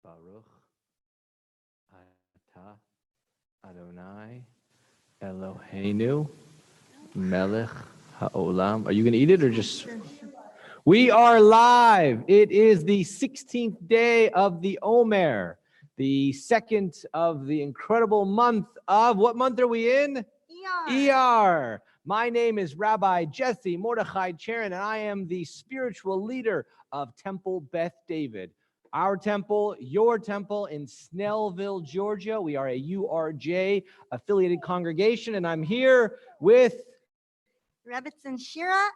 Baruch Atah Adonai Eloheinu Melech Haolam. Are you going to eat it or just? We are live. It is the 16th day of the Omer, the second of the incredible month of, what month are we in? ER. My name is Rabbi Jesse Mordechai Charon, and I am the spiritual leader of Temple Beth David. Our temple, your temple in Snellville, Georgia. We are a URJ affiliated congregation, and I'm here with Rebbitzin Shira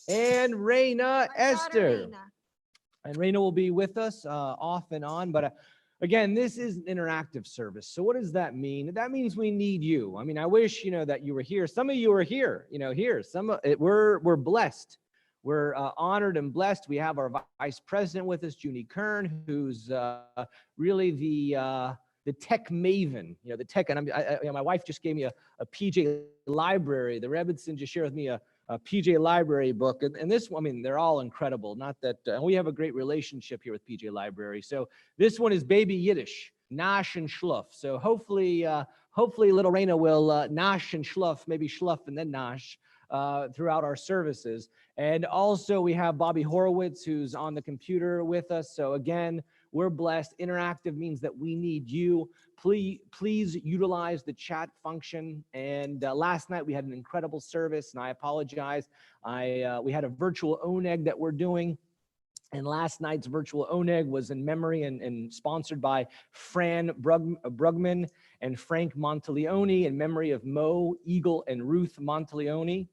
and Raina Esther. Raina. And Raina will be with us off and on, but again, this is an interactive service. So what does that mean? That means we need you. I mean, I wish, that you were here. Some of you are here, here. We're blessed. We're honored and blessed. We have our vice president with us, Junie Kern, who's really the tech maven, the tech. And my wife just gave me a PJ library. The Rebbitzin just shared with me a PJ library book. And this one, I mean, they're all incredible. Not that, and we have a great relationship here with PJ Library. So this one is baby Yiddish, Nash and Schluff. So hopefully little Raina will Nash and Schluff, maybe Schluff and then Nash throughout our services. And also we have Bobby Horowitz, who's on the computer with us. So again, we're blessed. Interactive means that we need you. Please utilize the chat function. And last night we had an incredible service, and I apologize. We had a virtual oneg that we're doing. And last night's virtual oneg was in memory and sponsored by Fran Brugman and Frank Monteleone in memory of Mo, Eagle, and Ruth Monteleone.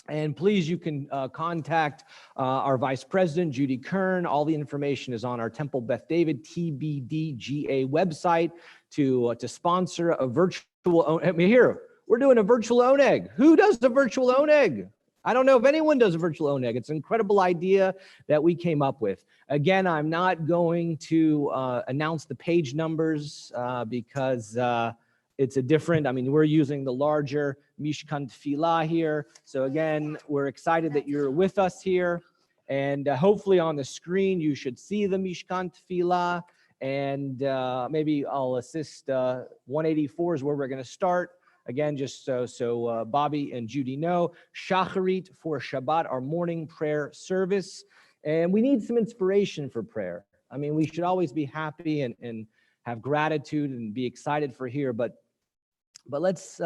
And please, you can contact our vice president, Judy Kern. All the information is on our Temple Beth David TBDGA website to sponsor a virtual. I mean, here we're doing a virtual oneg. Who does the virtual oneg? I don't know if anyone does a virtual oneg. It's an incredible idea that we came up with. Again, I'm not going to announce the page numbers because it's we're using the larger Mishkan Tefillah here. So again, we're excited that you're with us here. And hopefully on the screen, you should see the Mishkan Tefillah. And maybe I'll assist 184 is where we're going to start. Again, just so Bobby and Judy know, Shacharit for Shabbat, our morning prayer service. And we need some inspiration for prayer. I mean, we should always be happy and have gratitude and be excited for here, but let's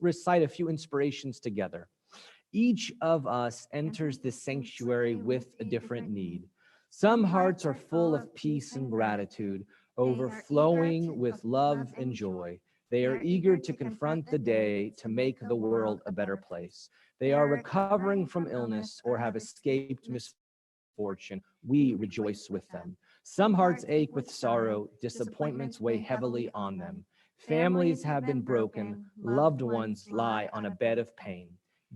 recite a few inspirations together. Each of us enters this sanctuary with a different need. Some hearts are full of peace and gratitude, overflowing with love and joy. They are eager to confront the day to make the world a better place. They are recovering from illness or have escaped misfortune. We rejoice with them. Some hearts ache with sorrow, disappointments weigh heavily on them. Families have been broken, loved ones lie on a bed of pain.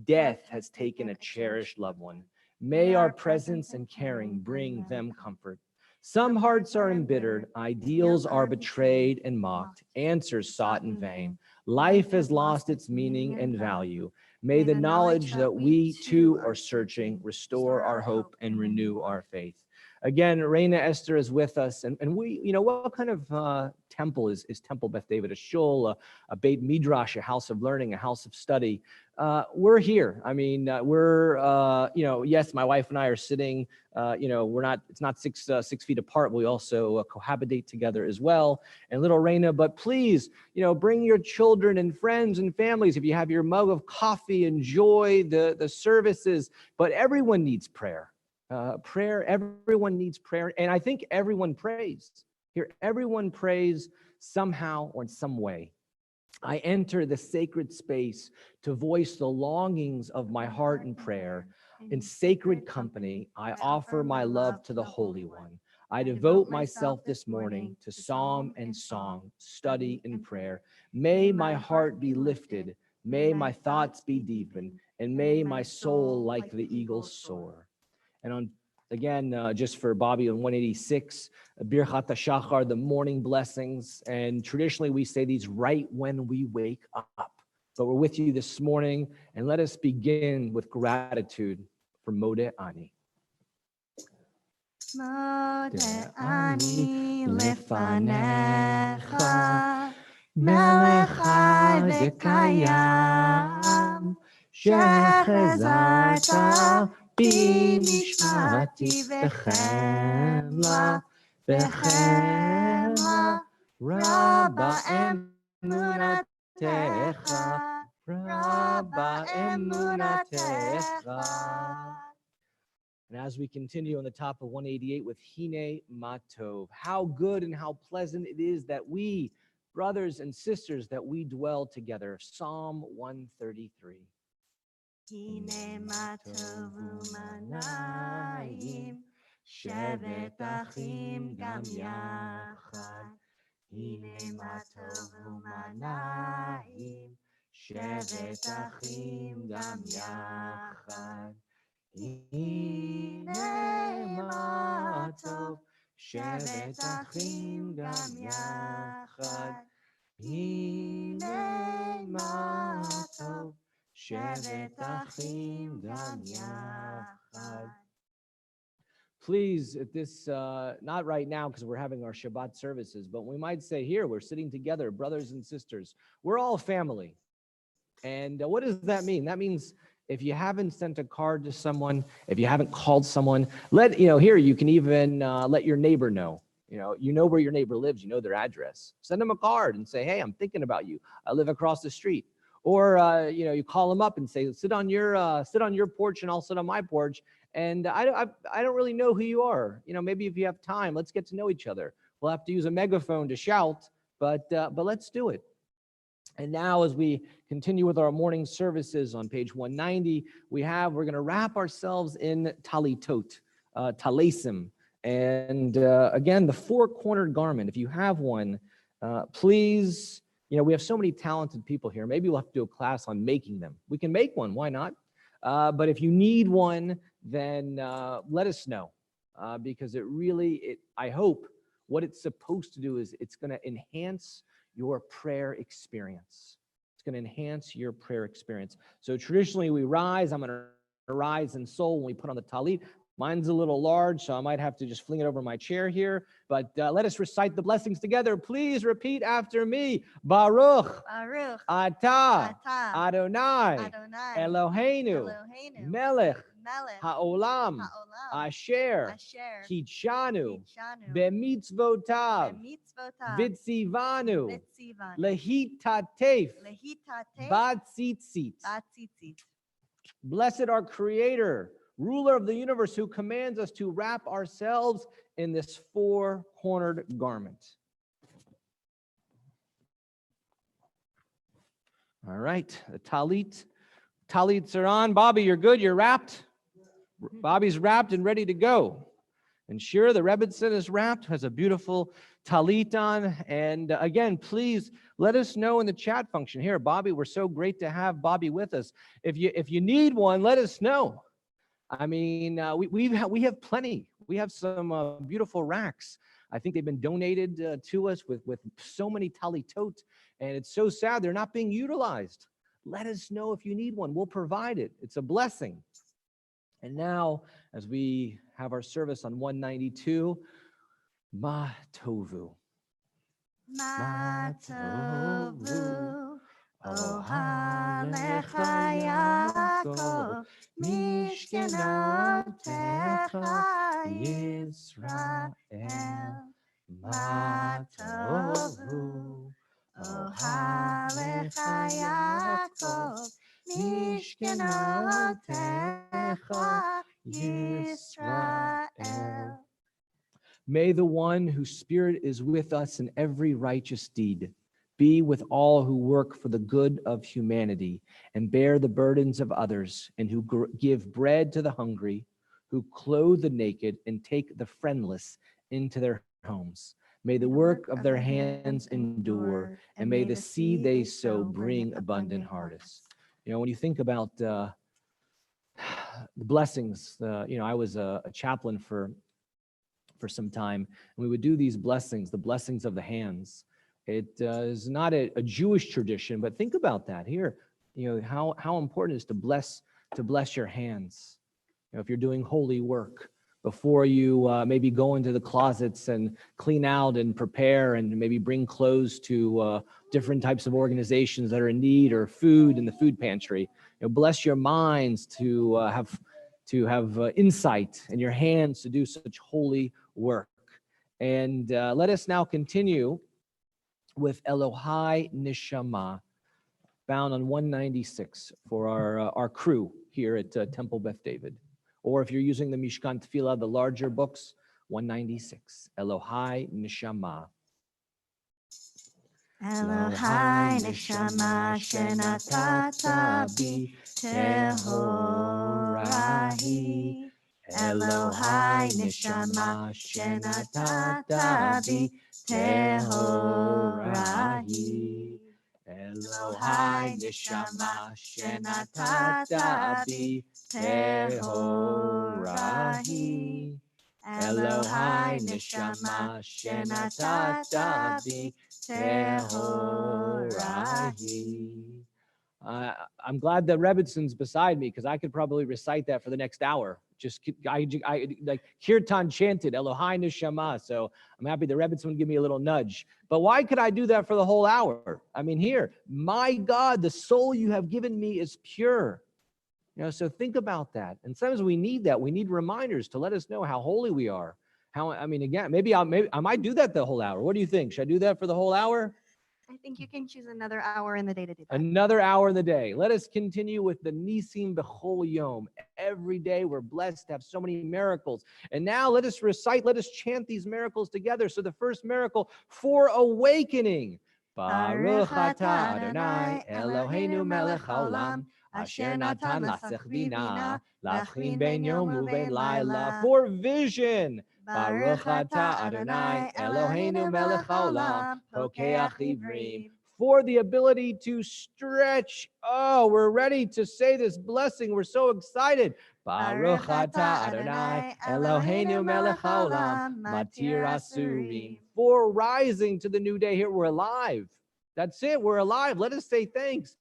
Death has taken a cherished loved one. May our presence and caring bring them comfort. Some hearts are embittered, ideals are betrayed and mocked, answers sought in vain. Life has lost its meaning and value. May the knowledge that we too are searching restore our hope and renew our faith. Again, Raina Esther is with us, and we, what kind of temple is Temple Beth David? A shul, a Beit Midrash, a house of learning, a house of study. We're here. I mean, we're, yes, my wife and I are sitting, it's not 6 feet apart. We also cohabitate together as well. And little Raina, but please, bring your children and friends and families. If you have your mug of coffee, enjoy the services, but everyone needs prayer. Everyone needs prayer. And I think everyone prays. Here, everyone prays somehow or in some way. I enter the sacred space to voice the longings of my heart in prayer. In sacred company, I offer my love to the Holy One. I devote myself this morning to psalm and song, study and prayer. May my heart be lifted. May my thoughts be deepened. And may my soul like the eagle soar. And again, just for Bobby on 186, Birchat HaShachar, the morning blessings. And traditionally we say these right when we wake up. But we're with you this morning, and let us begin with gratitude for Modeh Ani. מודה אני לפניך, מלך מלך חי וקיים, שחזרת בי נשמתי וחמלה, וחמלה, רבה אמונתך, רבה אמונתך. And as we continue on the top of 188 with Hine Matov, how good and how pleasant it is that we, brothers and sisters, that we dwell together. Psalm 133. הנה מה טוב ומנעים, שבת אחים גם יחד. הנה מה טוב ומנעים, שבת אחים גם יחד. הנה מה טוב, שבת אחים גם יחד. הנה מה טוב, שבת אחים גם יחד. Please, at this, not right now because we're having our Shabbat services, but we might say here, we're sitting together, brothers and sisters. We're all family. And what does that mean? That means if you haven't sent a card to someone, if you haven't called someone, here you can even let your neighbor know. You know where your neighbor lives, you know their address. Send them a card and say, hey, I'm thinking about you. I live across the street. Or you call them up and say, sit on your porch and I'll sit on my porch. And I don't really know who you are. Maybe if you have time, let's get to know each other. We'll have to use a megaphone to shout, but let's do it. And now as we continue with our morning services on page 190, we're going to wrap ourselves in talitot, talesim. And again, the four-cornered garment. If you have one, please, we have so many talented people here. Maybe we'll have to do a class on making them. We can make one, why not? But if you need one, then let us know. Because I hope what it's supposed to do is it's going to enhance your prayer experience. It's going to enhance your prayer experience. So traditionally we rise. I'm going to rise in soul when we put on the talit. Mine's a little large, so I might have to just fling it over my chair here. But let us recite the blessings together. Please repeat after me. Baruch, Baruch, Atah, Atah, Adonai, Adonai, Eloheinu, Eloheinu, Melech, Melech, Ha'olam, Ha'olam, Asher, Asher, Kitshanu, Kitshanu, Bemitzvotav, B'mitzvotav, Vitzivanu, Vitzivanu, Lehitatef, Lehitateh, Batzitzit. Batzitzit. Blessed our Creator, ruler of the universe, who commands us to wrap ourselves in this four-cornered garment. All right, the talits are on. Bobby, you're good, you're wrapped. Bobby's wrapped and ready to go. And Shira, the Rebbitzin, is wrapped, has a beautiful talit on. And again, please let us know in the chat function. Here, Bobby, we're so great to have Bobby with us. If you need one, let us know. I mean, we have plenty. We have some beautiful racks. I think they've been donated to us with so many talitot, and it's so sad they're not being utilized. Let us know if you need one. We'll provide it. It's a blessing. And now, as we have our service on 192, Ma Tovu. Ma tovu, ohalecha Yaakov, Mishkenatecha Yisrael. Ma tovu, ohalecha Yaakov, Mishkenatecha Yisrael. May the one whose spirit is with us in every righteous deed be with all who work for the good of humanity and bear the burdens of others, and who give bread to the hungry, who clothe the naked and take the friendless into their homes. May the work of their hands endure, and may the seed they sow bring abundant harvest. When you think about the blessings, I was a chaplain for some time, and we would do these blessings, the blessings of the hands. It is not a Jewish tradition, but think about that here. How important it is to bless your hands. If you're doing holy work, before you maybe go into the closets and clean out and prepare and maybe bring clothes to different types of organizations that are in need, or food in the food pantry. Bless your minds to have insight, and your hands to do such holy work. And let us now continue with Elohai Nishama, found on 196 for our crew here at Temple Beth David. Or if you're using the Mishkan Tefillah, the larger books, 196, Elohai Nishama. Elohai neshama shenatata bi tehorahi. Elohai neshama shenatata bi tehorahi. Elohai neshama shenatata bi tehorahi. Elohai neshama shenatata bi tehorahi. I'm glad that Rebbitzon's beside me, because I could probably recite that for the next hour. I like Kirtan chanted Elohai Neshama, so I'm happy that Rebbitzon would give me a little nudge. But why could I do that for the whole hour? I mean, here, my God, the soul you have given me is pure. So think about that. And sometimes we need that. We need reminders to let us know how holy we are. Again, maybe I might do that the whole hour. What do you think? Should I do that for the whole hour? I think you can choose another hour in the day to do that. Another hour in the day. Let us continue with the Nisim B'chol Yom. Every day we're blessed to have so many miracles. And now let us chant these miracles together. So the first miracle for awakening. Baruch atah Adonai Eloheinu melech haolam, asher natan lasech bina, lavchin ben yom uben laila. For vision. Baruch atah Adonai Eloheinu melech haolam, pokeach ivrim. For the ability to stretch. Oh, we're ready to say this blessing. We're so excited. Baruch atah Adonai Eloheinu melech haolam, matir asurim. For rising to the new day. Here we're alive. That's it. We're alive. Let us say thanks.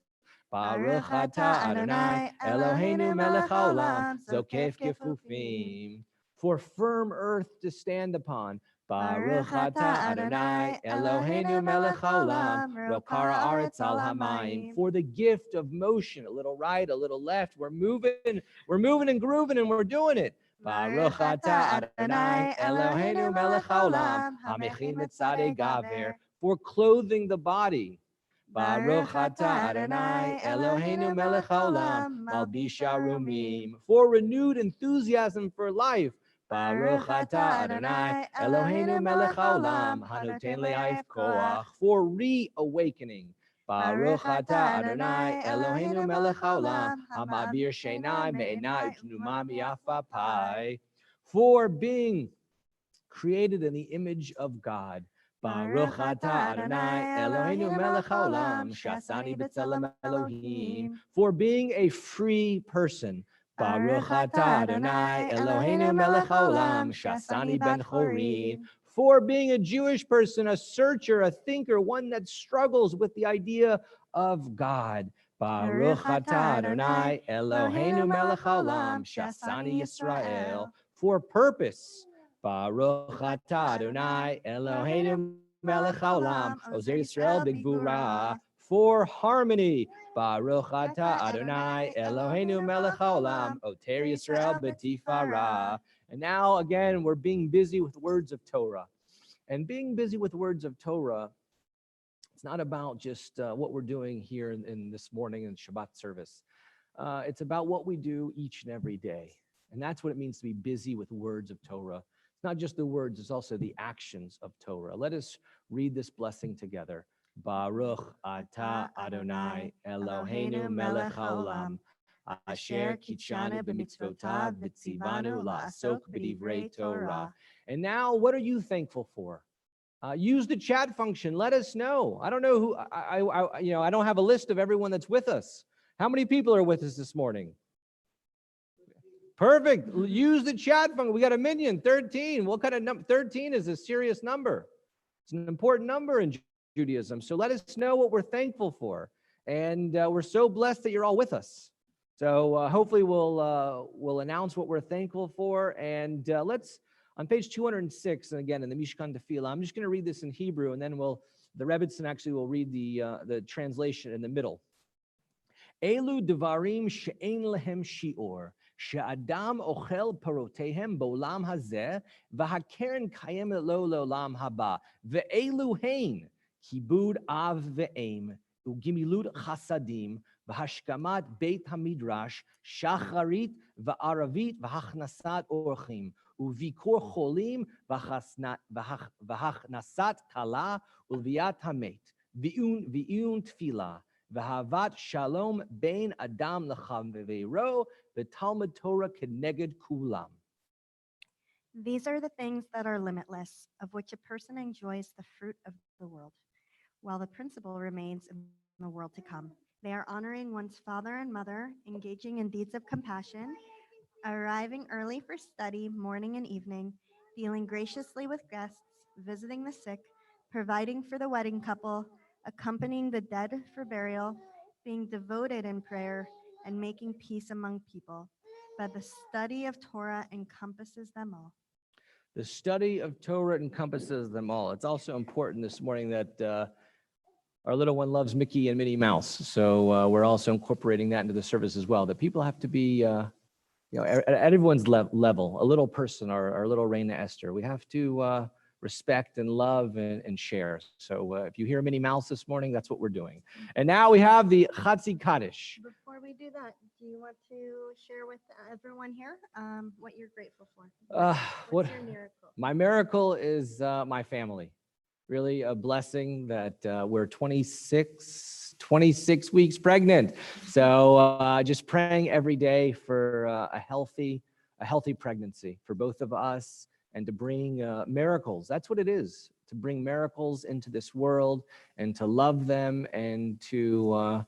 Baruch atah Adonai Eloheinu melech haolam, zokef kefufim. For firm earth to stand upon. Baruch atah Adonai Eloheinu melech haolam, rokara aretz al hamayim. For the gift of motion, a little right, a little left. We're moving and grooving, and we're doing it. Baruch atah Adonai Eloheinu melech haolam, hamechin mitzadei gaver. For clothing the body. Baruch atah Adonai Eloheinu melech haolam, malbisha rumim. For renewed enthusiasm for life. Baruch atah Adonai Eloheinu melech haolam, hanoten le'ayif koach. For reawakening. Baruch atah Adonai Eloheinu melech haolam, hama'avir sheinai me'enai utnuma mi'afapai. For being created in the image of God. Baruch atah Adonai Eloheinu melech haolam, shasani b'tzelem Elohim. For being a free person. Baruch atah Adonai Eloheinu melech haolam, shasani ben chorin. For being a Jewish person, a searcher, a thinker, one that struggles with the idea of God. Baruch atah Adonai Eloheinu melech haolam, shasani Yisrael. For purpose. Baruch atah Adonai Eloheinu melech haolam, ozer Yisrael b'gvura. For harmony. Baruch atah Adonai Eloheinu melech haolam, oter Yisrael b'tifara. And now again, we're being busy with words of Torah. And being busy with words of Torah, it's not about just what we're doing here in this morning in Shabbat service. It's about what we do each and every day. And that's what it means to be busy with words of Torah. It's not just the words, it's also the actions of Torah. Let us read this blessing together. Baruch atah Adonai Eloheinu melech haolam, asher kitshanu b'mitzvotav v'tzivanu la'asok b'divrei Torah. And now, what are you thankful for? Use the chat function. Let us know. I don't know who. I don't have a list of everyone that's with us. How many people are with us this morning? Perfect. Use the chat function. We got a minion, 13. What kind of number? 13 is a serious number. It's an important number in Judaism. So let us know what we're thankful for. And we're so blessed that you're all with us. So hopefully we'll announce what we're thankful for. And let's, on page 206, and again in the Mishkan Tefillah, I'm just going to read this in Hebrew, and then the Rebbitzin actually will read the translation in the middle. Elu devarim she'ein lehem shi'or, she'adam ochel parotehem bo'olam hazeh, v'hakeren kayemet lo le'olam haba, ve'elu hein, kibud av ve'em, ugimilut chasadim, v'hashkamat beit hamidrash, shacharit v'aravit v'hachnasat orchim, uvikur cholim v'hachnasat kala ulviat hamet, v'iyun tefillah, v'havat shalom bein adam l'chaveiro v'talmud Torah keneged kulam. These are the things that are limitless, of which a person enjoys the fruit of the world, while the principle remains in the world to come. They are honoring one's father and mother, engaging in deeds of compassion, arriving early for study morning and evening, dealing graciously with guests, visiting the sick, providing for the wedding couple, accompanying the dead for burial, being devoted in prayer, and making peace among people. But the study of Torah encompasses them all. The study of Torah encompasses them all. It's also important this morning that our little one loves Mickey and Minnie Mouse. So we're also incorporating that into the service as well, that people have to be, at everyone's level, a little person, our little Reina Esther. We have to respect and love and share. So if you hear Minnie Mouse this morning, that's what we're doing. And now we have the Chatzi Kaddish. Before we do that, do you want to share with everyone here what you're grateful for? What's your miracle? My miracle is my family. Really a blessing that we're 26 weeks pregnant. So just praying every day for a healthy pregnancy for both of us, and to bring miracles. That's what it is, to bring miracles into this world and to love them and to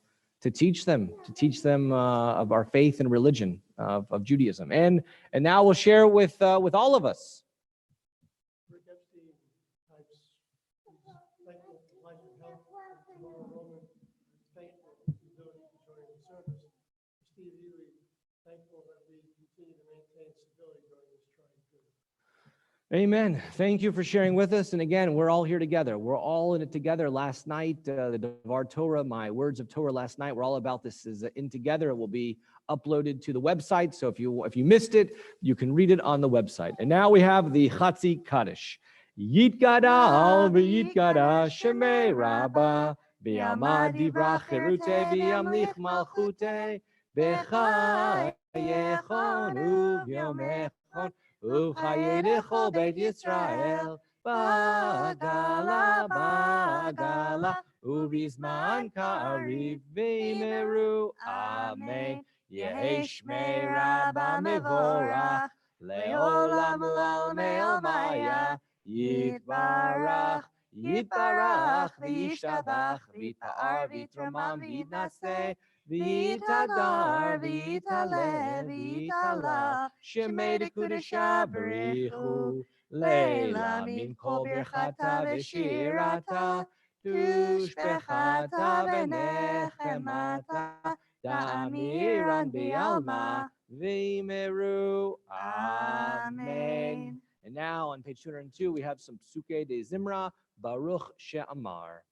teach them of our faith and religion of Judaism. And now we'll share with all of us. Amen. Thank you for sharing with us. And again, we're all here together. We're all in it together. Last night, the Devar Torah, my words of Torah last night, we're all about this is in together. It will be uploaded to the website. So if you missed it, you can read it on the website. And now we have the Chatzi Kaddish. Yitgadal v'yitgada shemei Rabbah v'yamad divra cherute v'yamlich malchute b'chayechon u'v'yomechon Uchayedecho Beit Yisrael, Bagala, Ubizman Kariv V'Meru, Amen. Yehesh Shmei Rabba Mevorach, Leolam Lalmei Maya, Yitbarach, V'Yishtabach, V'Yitpa'ar, V'Yitramam, V'Yitnaseh, V'Yitadar, V'Yitaleh, V'Yitala, Shemei Dekudesha B'Richu, Leila Min Kol Birchata V'Shirata, Tushbechata V'Nechemata, Da'amiran B'Alma, V'Meru. Amen. And now on page 202, we have some Psuke de Zimra, Baruch She'amar.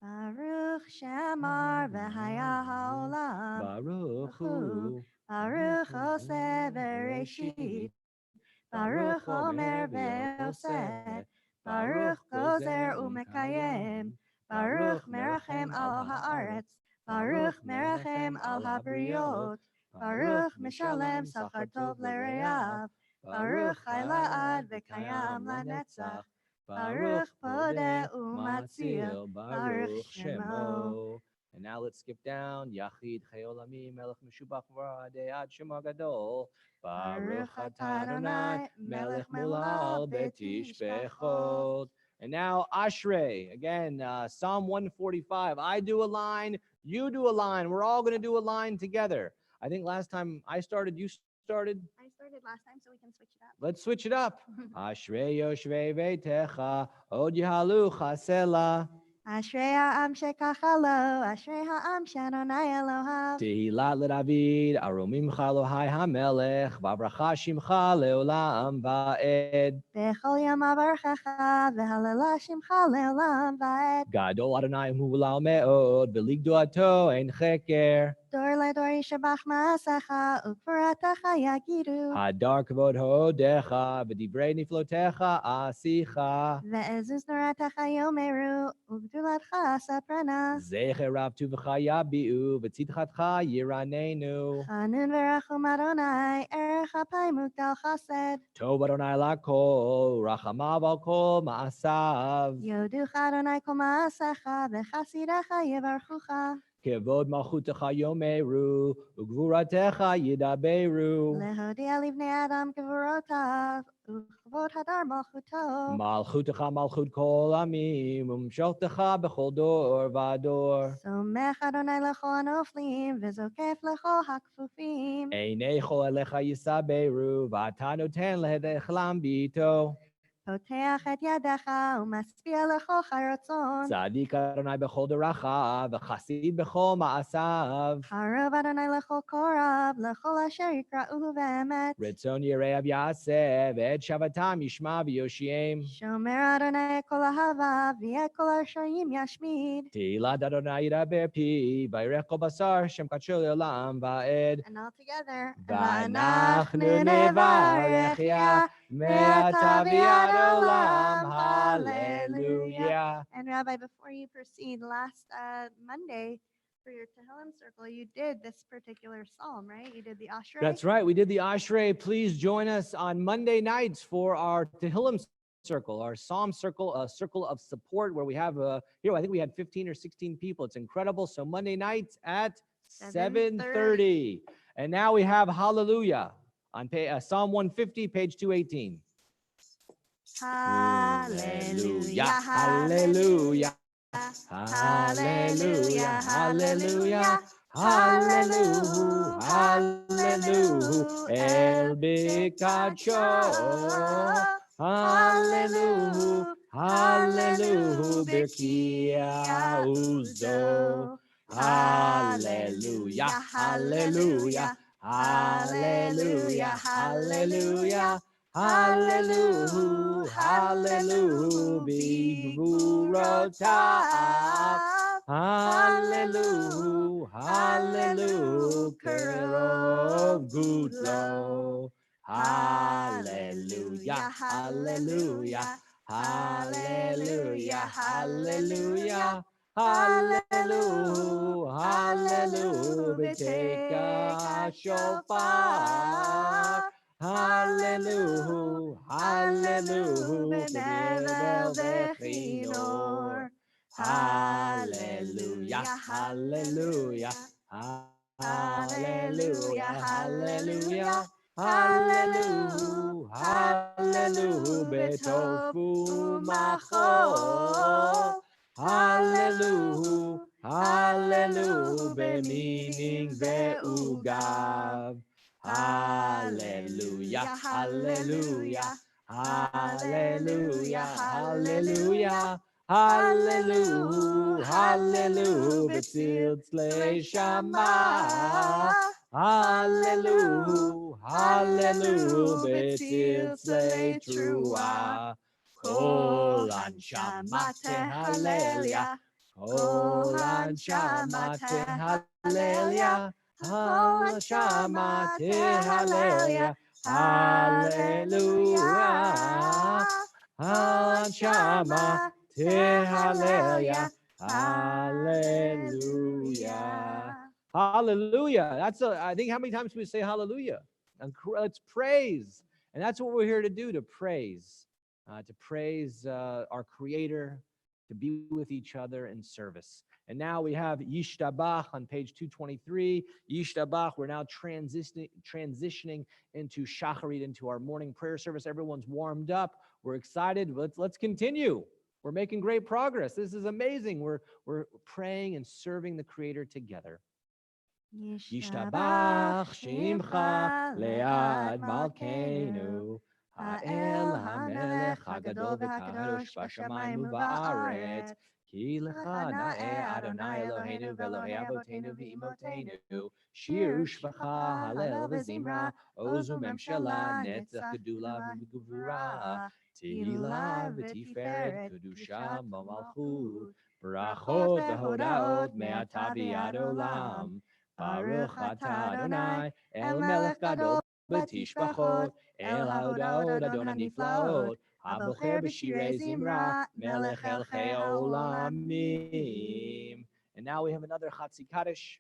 Baruch She'amar v'haya ha'olam. Baruch Hu. Baruch Oseh Bereshit. Baruch Omer ve'oseh. Baruch Gozer u'mekayem. Baruch merachem al ha'aretz. Baruch merachem al ha'briot. Baruch mishalem sachar tov l're'av. Baruch chai la'ad v'kayam la'netzach. Baruch podeh u'matzil. Baruch Shemo. And now let's skip down. Yachid Chayolamim Melech Meshubach V'Adei Ad Shemo Gadol. Baruch Atah Adonai Melech Mulal Betishbechot. And now Ashrei. Again, Psalm 145. I do a line, you do a line. We're all going to do a line together. I think last time I started, you started. I started last time, so we can switch it up. Let's switch it up. Ashrei Yoshvei Veitecha Od Yahalu Chasela. Ashrei ha'am shekach lo, ashrei ha'am she'Adonai Elohav. Tehillah leDavid, aromimcha Elohai hamelech, vavracha shimcha leolam va'ed. Bechol yom avarchecha, v'halala shimcha le'olam va'ed. Gadol Adonai hulal me'od, v'ligdo ato ein cheker. Dor ledor yishabach ma'asecha, ukvaratecha yagidu. Hadar kavod hodecha, v'divrei niflotecha asicha. Ve'ezus noratecha yomeru, ugdulatcha saprana. Zecher rav tuvecha yabiu, v'tzidchatcha yiranenu. Chanun v'rachum Adonai, erech ha'payim mugdal chesed. Tov Adonai lakol, rachamav al kol ma'asav. Yoduch Adonai kol ma'asecha, v'chasidecha yivarchucha. Kevod malchutecha yomeru, ugvuratecha yidaberu. Lehodia livnei Adam gevurotav, uchvod hadar malchuto. Malchutecha malchut kol amim, umshaltecha bechol dor vador. Somech Adonai lechol hanoflim, v'zokef lechol hakfufim. Einecho elecha yisaberu, v'ata noten lehedechlam bito. Poteach et yadecha, umaspia lechol charotzon. Tzadik Adonai bechol doracha, v'chasid bechol ma'asav. Harov Adonai lechol korav, lechol asher yikra'uhu ve'emet. Ritzon yireav yaseh, v'ed shavatam yishma v'yoshiem. Shomer Adonai kol ahava, v'yeh kol harshoyim yashmid. Tehillah Adonai yiraber pi, v'yirech kol basar, shem kadsho le'olam va'ed. And all together. V'anachnu nevarech ya, me'ata v'yad olam, hallelujah. And Rabbi, before you proceed, last Monday for your Tehillim circle, you did this particular psalm, right? You did the Ashrei. That's right. We did the Ashrei. Please join us on Monday nights for our Tehillim circle, our Psalm circle, a circle of support where we have here. I think we had 15 or 16 people. It's incredible. So Monday nights at 7:30. And now we have Hallelujah on Psalm 150, page 218. Hallelujah, Hallelujah. Hallelujah. Hallelujah. Hallelujah. Hallelujah. El Bikacho. Hallelujah. Hallelujah. Birkia Uzo. Hallelujah. Hallelujah. Hallelujah. Hallelujah. Hallelujah. Hallelujah. Bigvurotav. Hallelujah. Hallelujah. Kerov Gudlo. Hallelujah. Hallelujah. Hallelujah. Hallelujah. Hallelujah. Hallelujah. B'teika shofar. Hallelujah. Hallelujah. B'nevel v'chinor. Hallelujah. Hallelujah. Hallelujah. Hallelujah. Hallelujah. Hallelujah. Betofu machol. Hallelujah. Hallelujah. Bemining ve'ugav. Hallelujah. Hallelujah. Hallelujah. Hallelujah. Hallelujah. Hallelujah. B'tziltzlei shama. Hallelujah. Hallelujah. B'tziltzlei trua. Kol anshama tehalelia. Kol anshama tehalelia. Kol anshama tehalelia. Hallelujah. Anshama tehalelia. Hallelujah. Hallelujah. I think how many times we say hallelujah? It's praise. And that's what we're here to do, to praise our Creator, to be with each other in service. And now we have Yishtabach on page 223. Yishtabach, we're now transitioning into Shacharit, into our morning prayer service. Everyone's warmed up. We're excited. Let's continue. We're making great progress. This is amazing. We're praying and serving the Creator together. Yishtabach Shimcha Le'ad Malkeinu האל המלך הגדול והקדוש בשמיים ובארץ. כי לך נאה אדוני אלוהינו ואלוהי אבותינו ואמותינו, שיר ושבחה, הלל וזמרה, עוז וממשלה, נצח גדולה וגבורה, תהילה ותפארת, קדושה ומלכות, ברכות והודאות מעתה ועד עולם. ברוך אתה אדוני, אל מלך גדול בתשבחות, אל ההודעות אדון הנפלאות, הבוחר בשירי זמרה, מלך הלכי העולמים. And now we have another Chatzi Kaddish.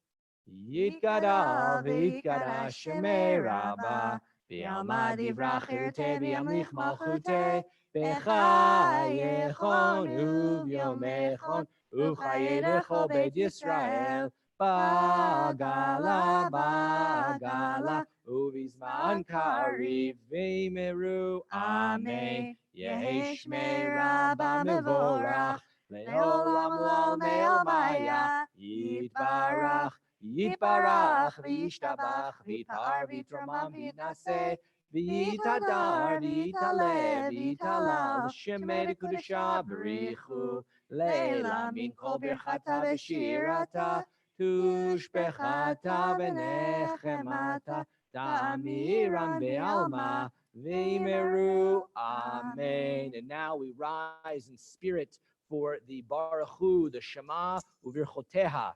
יתגדל ויתקדש שמי רבה, בעלמא דברה חירותי וימליך מלכותי, בחייכון וביומכון ובחיי לכל בית ישראל, בגלה בגלה ובזמן קריב ואמרו אמן. יהי שמי רבה מבורך לעולם ולעולמי עלמיה, יתברך יתברך וישתבח ויתפאר ויתרומם ויתנשא ויתהדר ויתעלה ויתהלל לשמי לקדושה בריחו לילה מן כל ברכתה ושירתה תושבחתה ונחמתה תאמירם בעלמא ואמרו amen. And now we rise in spirit for the Baruch Hu, the Shema uvirchoteha,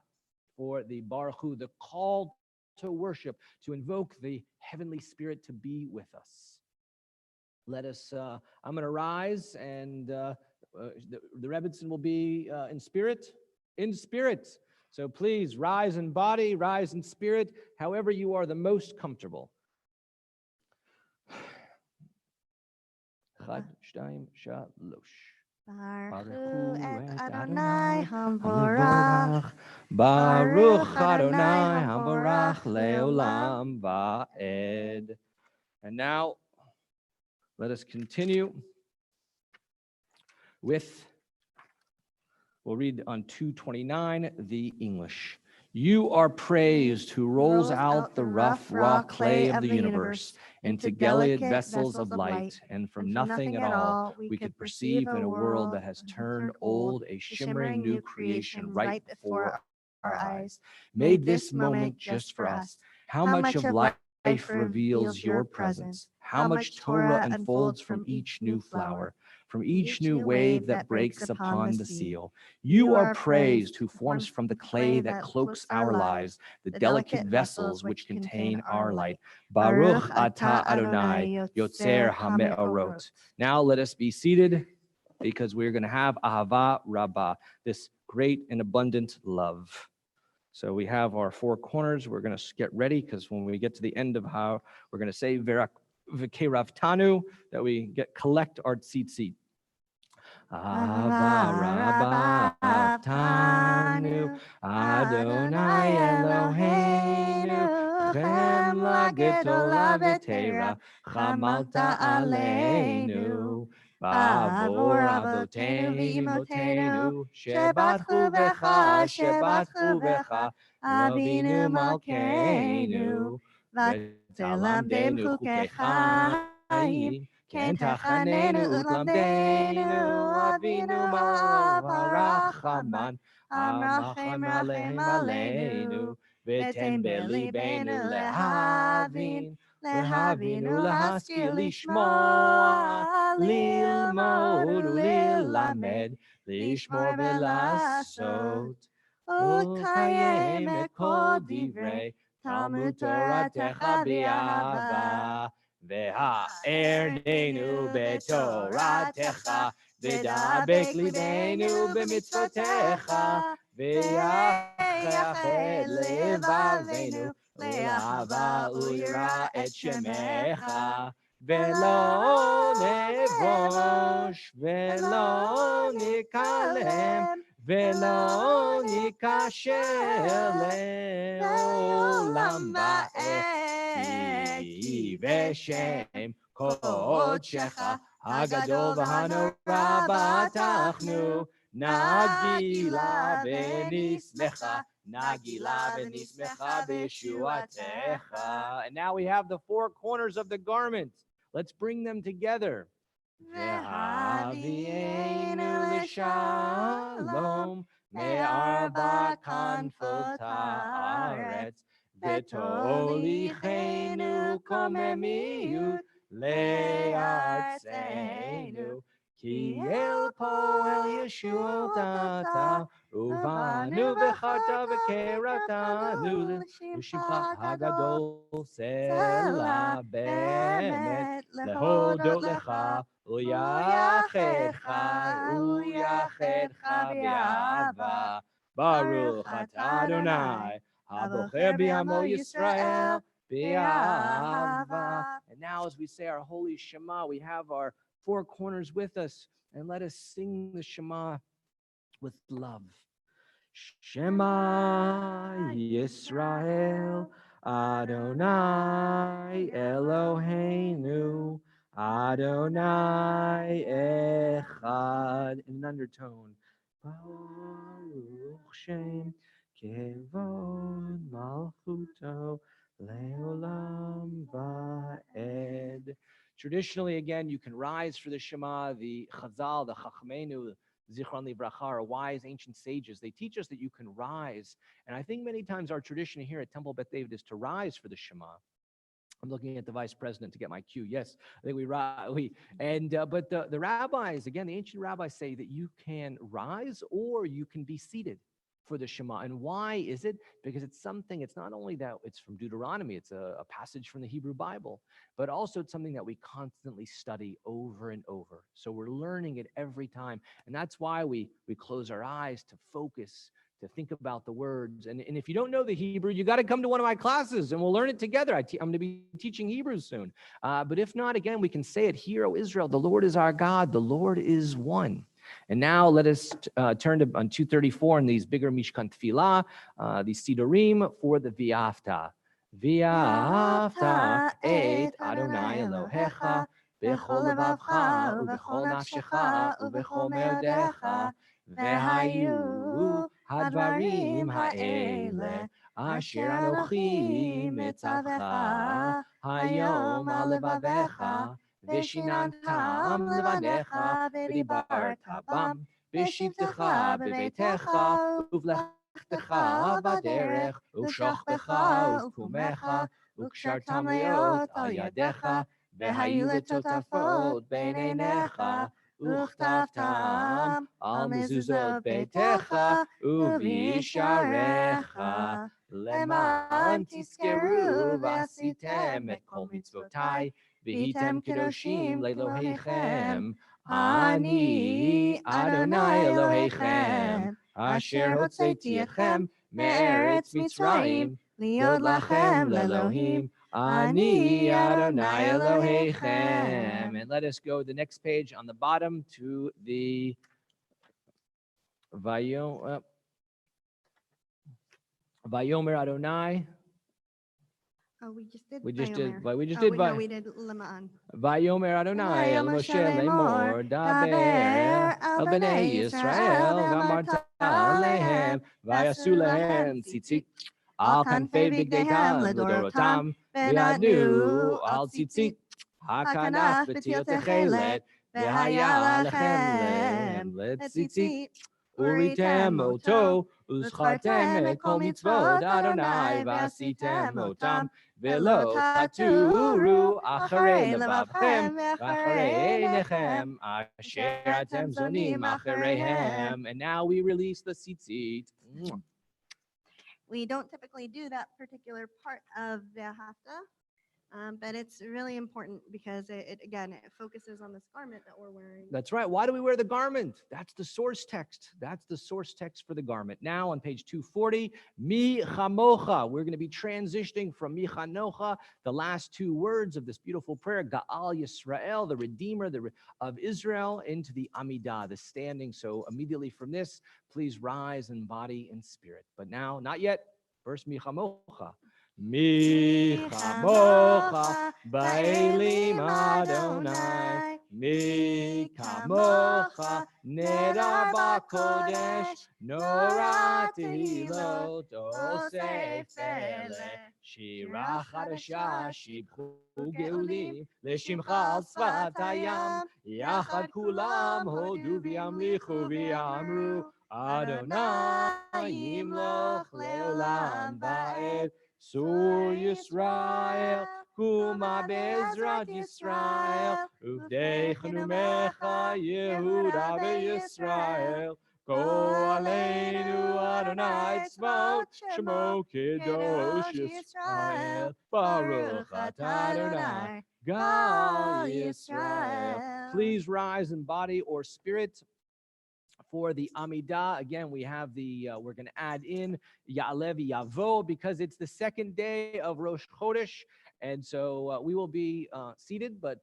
for the Baruch Hu, the call to worship, to invoke the heavenly spirit to be with us. Let us, I'm going to rise, and the Rebbitzin will be in spirit. So please rise in body, rise in spirit, however you are the most comfortable. Chad, shtayim, shalosh. Baruch et Adonai hamvorach. Baruch Adonai hamvorach leolam va'ed. And now, let us continue with, we'll read on 229, the English. You are praised who rolls out the rough raw clay of the universe into delicate vessels of light, and from nothing at all we could perceive in a world that has turned old a shimmering new creation right before our eyes, made this moment just for us. How much of life reveals your presence, how much Torah unfolds from each new flower, from each new wave that breaks upon the seal. You are praised who forms from the clay that cloaks our lives, the delicate vessels which contain our light. Baruch atah Adonai yotzer hame'orot. Now let us be seated, because we're going to have ahava rabbah, this great and abundant love. So we have our four corners. We're going to get ready, because when we get to the end of how we're going to say V'keiravtanu, that we collect our tzitzit. Ahava Rabbavtanu Adonai Eloheinu Chemla Gedola V'Teira Chamalta Aleinu Ba'avor Avoteinu V'Imotenu Shebatchu B'cha Avinu Malkeinu V'telamdenu Chukei Chaim Ken tachanenu utlamdenu avinu marachaman amrachem rachem aleinu v'ten belibenu lehavinu lahaskil lishmoa lilmod ulilamed lishmor v'lasot ulkayem et kol divrei Talmud Toratecha b'ahava Ve'ha'ernenu beToratecha, v'dabek libenu b'mitzvotecha, v'yached levavenu le'ahava u'yira et shemecha, ve'lo nevrosh, ve'lo nikalem, ve'lo nikasher le'olam va'ed. V'shem kodshecha hagadol v'hanora b'atachnu nagila v'nismecha b'shuatecha. And now we have the four corners of the garment. Let's bring them together. Ve'avienu l'shalom me'arba kanfot haaretz ve'tolichenu komemiyut le'artzenu ki el poel yeshutata ubanu v'charta v'keratanu l'shimcha hagadol selah be'emet lehodot lecha Uyachedcha bi'ahava Baruch atah Adonai Habocher bi'amo Yisrael bi'ahava. And now as we say our holy Shema, we have our four corners with us, and let us sing the Shema with love. Shema Yisrael Adonai Eloheinu Adonai Echad, in an undertone. Baruch Shem Kevod Malchuto Leolam Vaed. Traditionally, again, you can rise for the Shema. The Chazal, the Chachmenu, Zichron Livracha, our wise ancient sages, they teach us that you can rise. And I think many times our tradition here at Temple Beth David is to rise for the Shema. I'm looking at the vice president to get my cue. Yes, I think but the rabbis, again, the ancient rabbis say that you can rise or you can be seated for the Shema. And why is it? Because it's something, it's not only that it's from Deuteronomy, it's a passage from the Hebrew Bible, but also it's something that we constantly study over and over. So we're learning it every time. And that's why we close our eyes to focus, to think about the words. And if you don't know the Hebrew, you got to come to one of my classes and we'll learn it together. I'm going to be teaching Hebrew soon. But if not, again, we can say it here, O Israel, the Lord is our God, the Lord is one. And now let us turn to on 234 in these bigger Mishkan Tefillah, these Sidurim for the V'afta. V'afta et Adonai Elohecha b'chol levavcha u'b'chol nafshecha u'b'chol me'odecha v'hayu hadvarim ha'ele asher anochi mitzavcha hayom al levavecha Vishinantam levanecha v'dibarta bam v'shivtecha b'beitecha uvlechtecha b'derech uv'shochbecha uv'kumecha uv'kshartam leot al yadecha v'hayu letotafot b'neinecha uchtavtam al mezuzot beitecha uv'yisharecha leman tizkeru v'asitem et kol mitzvotai V'hitem kedoshim le'Elohechem, Ani Adonai Elohechem, Asher hotzeiti etchem me'eretz Mitzrayim, liot lachem le'Elohim, Ani Adonai Elohechem. And let us go to the next page on the bottom to the Vayomer Adonai. Oh, we just did. We just did. Vayomer. We just Oh, did. no, we did Lama'an. Vayomer Adonai el Moshe lemor daber al bnei Yisrael v'amarta alehem v'yasu lehem tzitzit al kanfei bigdeitam ledorotam v'yadu al tzitzit hakanaf v'tiyot techelet v'haya lechem letzitzit uritem oto uschartem et kol mitzvot Adonai v'asitem otam Velo taturu acharei levavchem v'acharei einechem asher atem zonim achareihem. And now we release the tzitzit. We don't typically do that particular part of the hafta, but it's really important because it focuses on this garment that we're wearing. That's right. Why do we wear the garment? That's the source text. That's the source text for the garment. Now on page 240, Mi Chamocha. We're going to be transitioning from Mi Chanocha, the last two words of this beautiful prayer, Ga'al Yisrael, the Redeemer of Israel, into the Amidah, the standing. So immediately from this, please rise in body and spirit. But now, not yet. First, Mi Chamocha. Mi chamocha ba'elim Adonai מי כמוך נדר בקודש, נורא תהילות עושה פלא. שירה חדשה שיבחו גאולים, לשמך על שפת הים, יחד כולם הודו וימליכו ויאמרו, אדוני ימלוך לעולם ועד. צור ישראל, קומה בעזרת ישראל, עובדי חנומך יהודה וישראל. גואלנו אדוני צבאות, שמו קדוש ישראל. ברוך אתה אדוני, God Israel. Please rise in body or spirit for the Amidah. Again, we have the, we're going to add in Ya'alev Yavo because it's the second day of Rosh Chodesh. And so we will be seated, but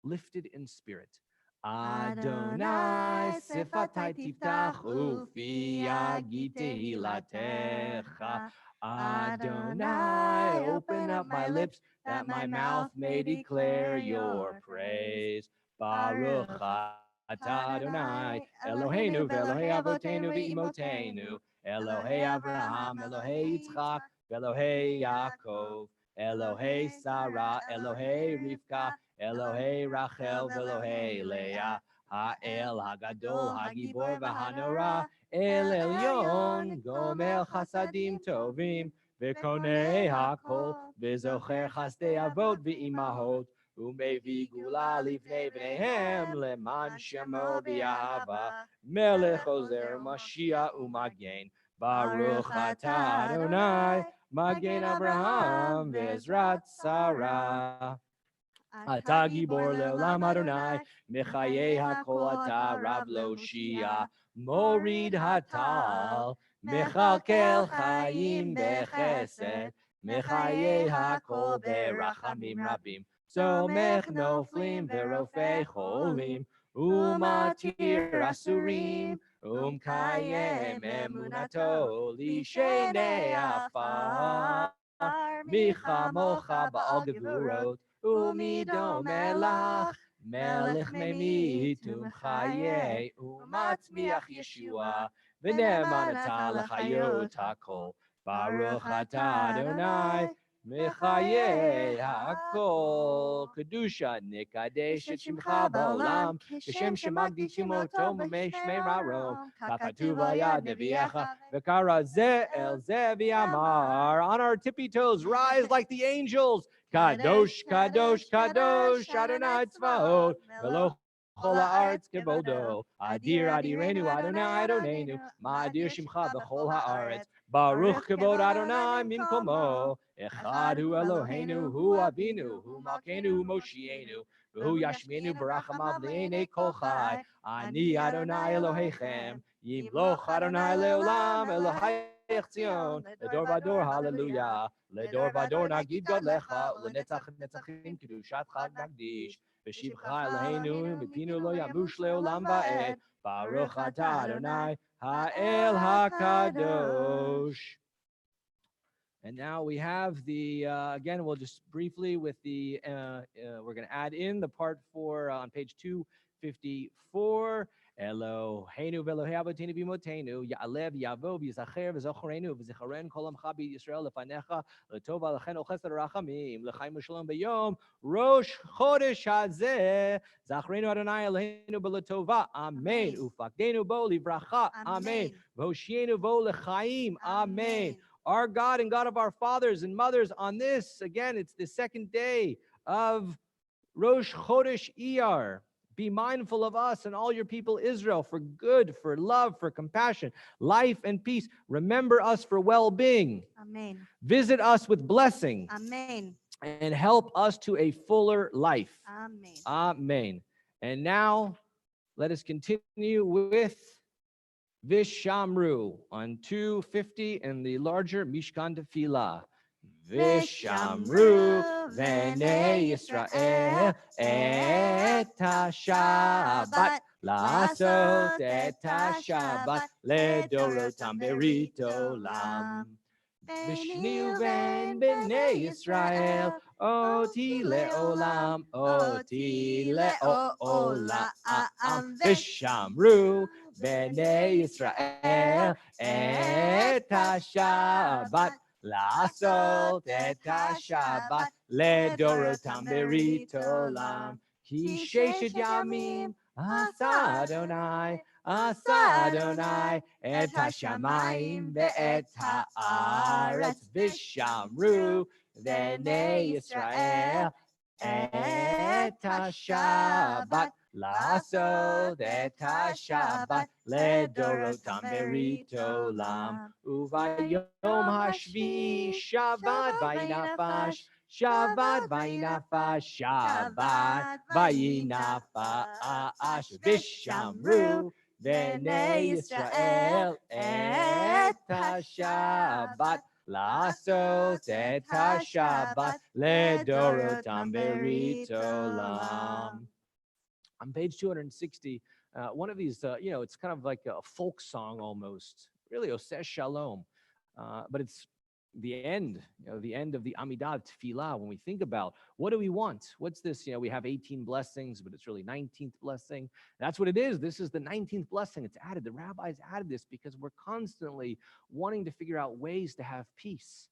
lifted in spirit. Adonai sifatai tiftach ufi yagi tehilatecha. Adonai, open up my lips that my mouth may declare your praise. Baruch atah Adonai, Eloheinu ve'Elohei Avotenu ve'imotenu, Elohei Avraham, Elohei Yitzchak, ve'Elohei Yaakov, Elohei Sarah, Elohei Rivka, Elohei Rachel, ve'Elohei Leah, Ha'el Hagadol, Hagibor v'Hanora, El Elyon, Gomel Chasadim Tovim, ve'Konei Hakol, ve'Zocher Chasdei Avot ve'Imahot, ומביא גאולה לפני בניהם למען שמו באהבה, מלך עוזר משיח ומגן. ברוך אתה אדוני, מגן אברהם בעזרת שרה. אתה גיבור לעולם אדוני, מחיי הכל אתה רב להושיע. מוריד הטל, מכלכל חיים בחסד, מחיי הכל ברחמים רבים. סומך נופלים ורופא חולים, ומתיר אסורים, ומקיים אמונתו לשני עפר. מי כמוך בעל גבורות, ומי דומה לך, מלך ממית ומחיה, ומצמיח ישועה, ונאמן אתה לחיות הכל. ברוך אתה אדוני, מחיי הכל. קדושה נקדש את שמך בעולם, כשם שמקדישים אותו משמי מרום, ככתוב על יד נביאך, וקרא זה אל זה ויאמר. On our tippy toes, rise like the angels. Kadosh, Kadosh, Kadosh, Adonai Tzvaot, Velo Chol haaretz kevodо. Adir Adirenu, Adonai Adonenu, Ma'adir Shimcha b'chol haaretz. Baruch kevod Adonai mimkomo. Echad hu Eloheinu, hu Avinu, hu Malkeinu, hu Moshienu, v'hu Yashmenu barachamav le'enei kol chai. Ani Adonai Elohechem, yimloch Adonai le'olam, Elohei Zion, לדור ודור, הללויה. לדור ודור נגיד גודלך, ולנצח נצחים קדושתך נקדיש. בשבחך אלוהינו, מפינו לא ימוש לעולם ועד. ברוך אתה אדוני, האל הקדוש. And now we have the, again, we'll just briefly with the, we're going to add in the part 4 on page 254. Eloheinu ve'Elohei avotenu v'imotenu, ya'alev yavo v'yizacher v'zochorenu v'zicharen kol amcha b'Yisrael lefanecha l'tova l'chen ol chesed rachamim l'chaim v'shalom b'yom Rosh Chodesh hazeh zachrenu Adonai Eloheinu b'letova amen ufakdenu bo livracha amen v'hoshienu bo l'chaim amen. Our God and God of our fathers and mothers, on this, again, it's the second day of Rosh Chodesh Iyar. Be mindful of us and all your people Israel for good, for love, for compassion, life and peace. Remember us for well-being. Amen. Visit us with blessing. Amen. And help us to a fuller life. Amen. Amen. And now, let us continue with Vishamru on 250 and the larger Mishkan Tefillah. Vishamru v'nei Yisrael et ha-Shabbat la'asot et ha-Shabbat ledorotam berit olam. Vishnu ben b'nei Yisrael, oti le'olam, oti le'olam. Vishamru b'nei Yisrael, et ha-Shabbat, לעשות את השבת לדורותם ברית עולם. כי ששת ימים עשה אדוני, עשה אדוני את השמיים ואת הארץ, ושמרו בני ישראל את השבת, לעשות את השבת לדורותם ברית עולם. וביום השביעי שבת וינפש, שבת וינפש, שבת וינפש, ושמרו בני ישראל את השבת, לעשות את השבת לדורותם ברית עולם. On page 260, one of these, it's kind of like a folk song almost, really, Oseh Shalom. But it's the end, the end of the Amidah Tefillah. When we think about what do we want? What's this? We have 18 blessings, but it's really 19th blessing. That's what it is. This is the 19th blessing. It's added. The rabbis added this because we're constantly wanting to figure out ways to have peace.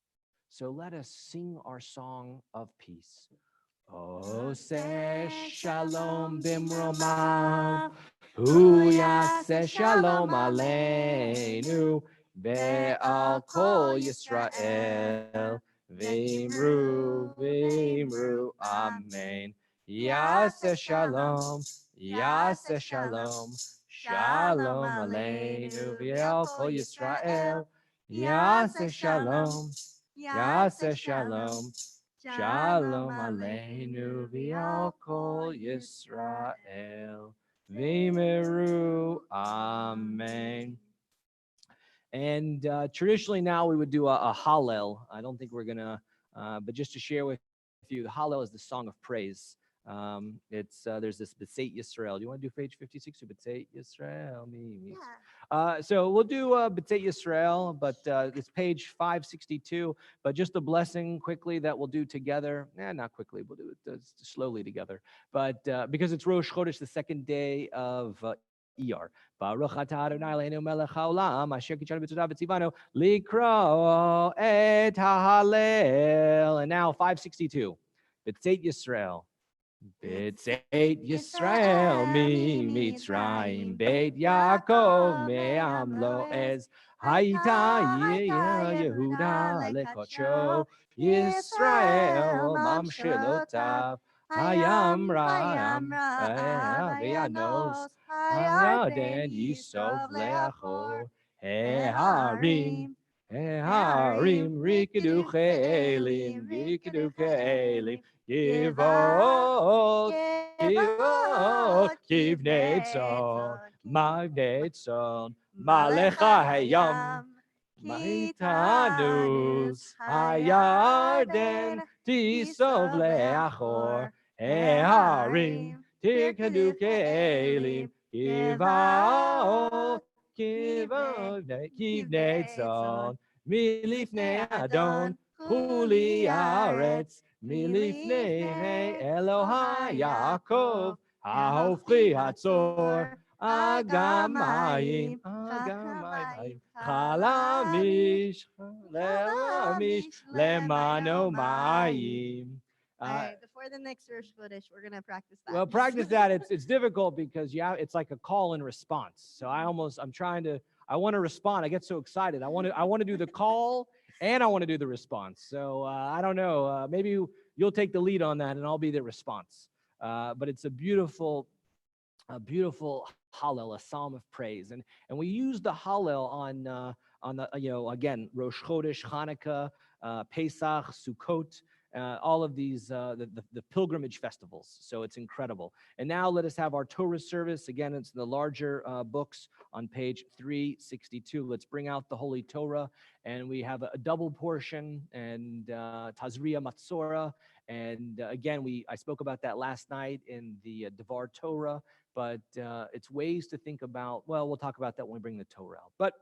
So let us sing our song of peace. Oseh Shalom bimromav, hu yaseh shalom aleinu, ve'al kol Yisrael, v'imru, v'imru, amen. Yaseh shalom, yaseh shalom, shalom aleinu, ve'al kol Yisrael, yaseh shalom, yaseh shalom, Shalom Aleinu v'al kol Yisrael v'meru. Amen. And traditionally now we would do a Hallel. I don't think we're gonna, but just to share with you, the Hallel is the song of praise. There's this B'tzeit Yisrael. Do you want to do page 56 or B'tzeit Yisrael? Me. So we'll do B'tzeit Yisrael, but it's page 562. But just a blessing quickly that we'll do together. Not quickly. We'll do it slowly together. But because it's Rosh Chodesh, the second day of Iyar. Baruch atah Adonai Eloheinu melech haolam, asher kitshanu b'tzotav v'tzivanu likro et ha'halel. And now 562. B'tzeit Yisrael. B'tzeit Yisrael mi Mitzrayim, Beit Yaakov me'am lo'ez, Hayita Yehuda lekocho, Yisrael mamshilotav, Hayamra ve'anos, Hayaden Yisov le'achor, Heharim, Rikadu Chelim, Givot, Kivnei Tzon, Magnei Tzon, Malecha Hayam, Maitanus, Hayarden, Tisov Leachor, Heharim, Tikadu Kelim, Givot, Kivnei Tzon, Milifnei Adon, Chuli Aretz, Milifnei Elohai Yaakov, Hahofchi Hatzor, Agamayim, Chalamish, Lemano Mayim. All right, before the next Rosh Chodesh, we're gonna practice that. Well, practice that. It's difficult because it's like a call and response. So I want to respond. I get so excited. I want to do the call and I want to do the response. So I don't know. Maybe you'll take the lead on that and I'll be the response. But it's a beautiful Hallel, a psalm of praise, and we use the Hallel on the again Rosh Chodesh, Hanukkah, Pesach, Sukkot. All of these, the pilgrimage festivals. So it's incredible. And now let us have our Torah service. Again, it's the larger books on page 362. Let's bring out the Holy Torah. And we have a double portion and Tazria Matzora. And again, I spoke about that last night in the Devar Torah. But it's ways to think about, well, we'll talk about that when we bring the Torah out. But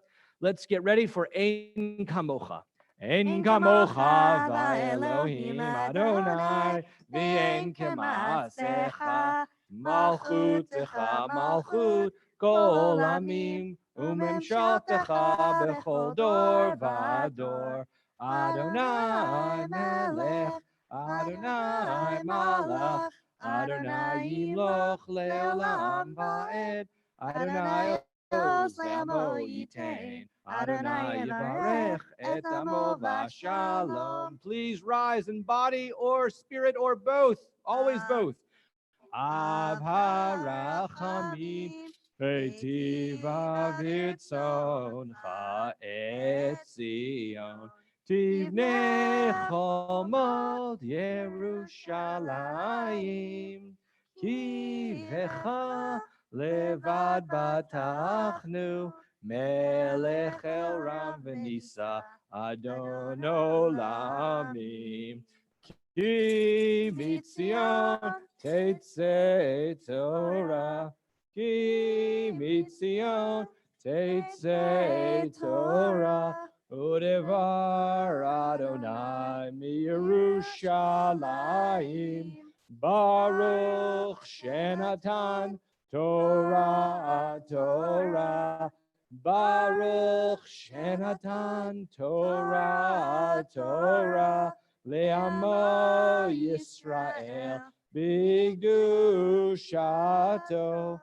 let's get ready for Ein Kamocha. Ein kamocha va'elohim Adonai, v'ein kema'asecha, malchutecha malchut kol amim, umemshaltecha bechol dor v'ador. Adonai melech, Adonai malach, Adonai yimloch leolam va'ed, Adonai oz le'amo yitain, Adonai yivarech et amo v'shalom. Please rise in body or spirit or both, always both. Av harachamim, heitiv avitzoncha et Zion, tivnei chomot Yerushalayim, kivecha levad batachnu, melech el ram v'nisa, Adon olamim, ki mitzion Tetzei Torah, ki mitzion Tetzei Torah, udevar Adonai miYerushalayim, Baruch Shenatan Torah, Torah, Baruch Shenatan Torah, Torah, Le'amo Yisrael, Bigdushato,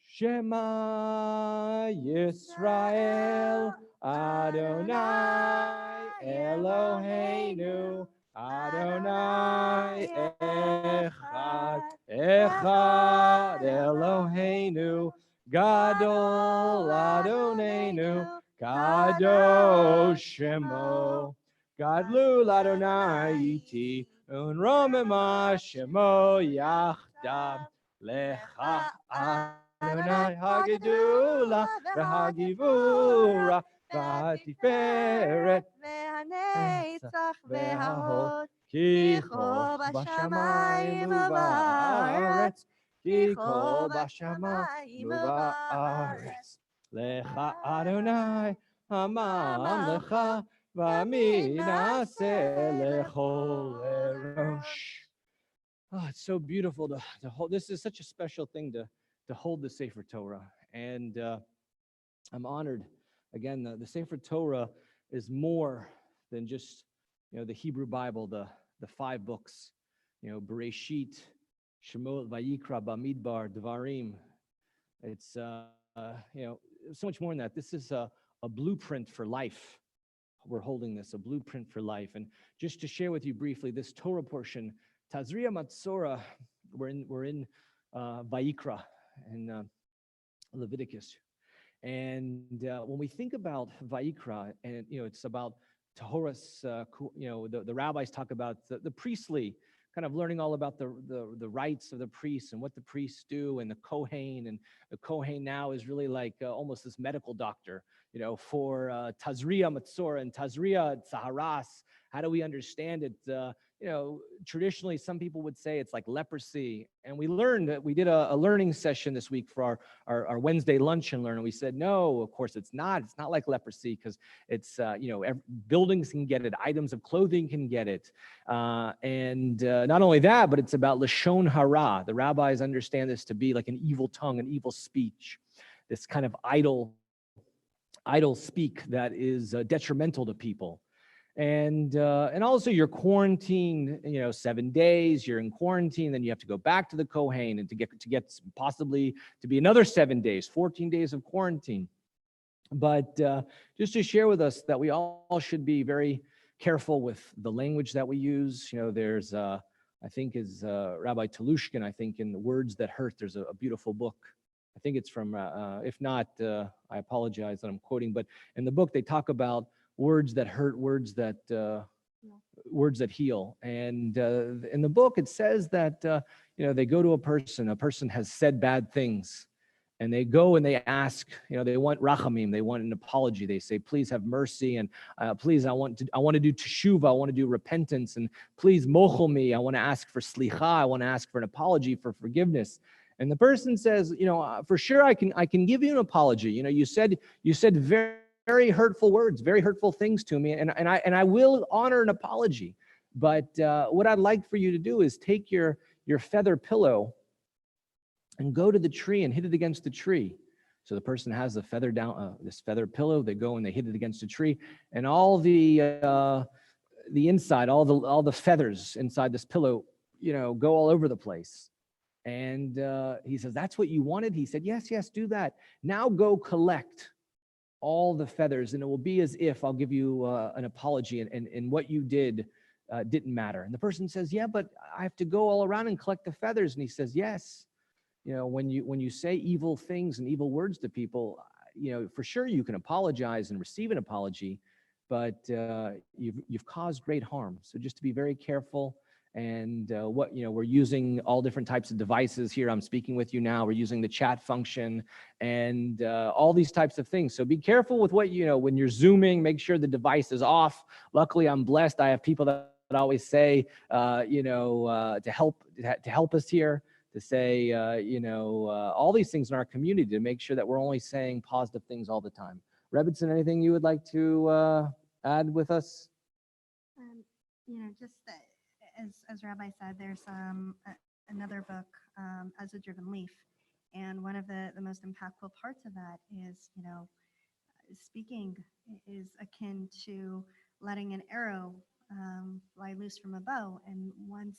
Shema Yisrael, Adonai Eloheinu, Adonai Echad, Echad Eloheinu, Gadol Adonenu, Kadosh Shemo, Gadlul Adonai iti, Unromema Shemo Yachdav, Lecha Adonai Hagedula, V'Hagivura, V'Tiferet, והנצח וההוד, Ki כי Chol כה Bashamayim בשמיים ובארץ, Ki כה Chol בשמיים Bashamayim U'Ba'aretz, Lecha Adonai Hamamlecha, V'mi Naseh Lechol Erosh. Oh, it's so beautiful to hold. This is such a special thing to hold the Sefer Torah. And I'm honored. Again, the Sefer Torah is more than just, the Hebrew Bible, the 5 books, Bereshit, Shemot, Vayikra, Bamidbar, Devarim. It's, so much more than that. This is a blueprint for life. We're holding this, a blueprint for life. And just to share with you briefly, this Torah portion, Tazria Matzorah, we're in Vayikra in Leviticus. And when we think about Vayikra, and it's about Tahoras, the rabbis talk about the priestly, kind of learning all about the rights of the priests and what the priests do, and the Kohen. And the Kohen now is really like almost this medical doctor, for Tazria Matzorah and Tazria Tzaharas. How do we understand it? Traditionally, some people would say it's like leprosy. And we learned that we did a learning session this week for our Wednesday lunch and learn. And we said, no, of course it's not. It's not like leprosy because it's, buildings can get it. Items of clothing can get it. And not only that, but it's about Lashon Hara. The rabbis understand this to be like an evil tongue, an evil speech, this kind of idle speak that is detrimental to people. And also you're quarantined, 7 days, you're in quarantine, then you have to go back to the Kohen and to get possibly to be another 7 days, 14 days of quarantine. But just to share with us that we all should be very careful with the language that we use. There's, I think is Rabbi Telushkin, I think in The Words That Hurt, there's a beautiful book. I think it's from, if not, I apologize that I'm quoting, but in the book they talk about words that hurt, words that heal. And in the book, it says that, they go to a person has said bad things, and they go and they ask, they want rachamim, they want an apology. They say, please have mercy, and please, I want to do teshuvah, I want to do repentance, and please mochel me, I want to ask for slicha, I want to ask for an apology, for forgiveness. And the person says, for sure, I can give you an apology. You said very very hurtful words, very hurtful things to me, and I will honor an apology. But what I'd like for you to do is take your feather pillow and go to the tree and hit it against the tree. So the person has the feather down, this feather pillow. They go and they hit it against a tree, and all the inside, all the feathers inside this pillow, go all over the place. And he says, "That's what you wanted?" He said, "Yes, yes, do that. Now go collect all the feathers, and it will be as if I'll give you an apology, and what you did didn't matter." And the person says, "Yeah, but I have to go all around and collect the feathers." And he says, "Yes. When you say evil things and evil words to people, for sure you can apologize and receive an apology, but you've caused great harm. So just to be very careful." And we're using all different types of devices here. I'm speaking with you now. We're using the chat function and all these types of things. So be careful with what when you're Zooming. Make sure the device is off. Luckily, I'm blessed. I have people that always say, to help us here, to say, all these things in our community, to make sure that we're only saying positive things all the time. Rebbitzin, anything you would like to add with us? Just as Rabbi said, there's another book, As a Driven Leaf, and one of the most impactful parts of that is, speaking is akin to letting an arrow fly loose from a bow, and once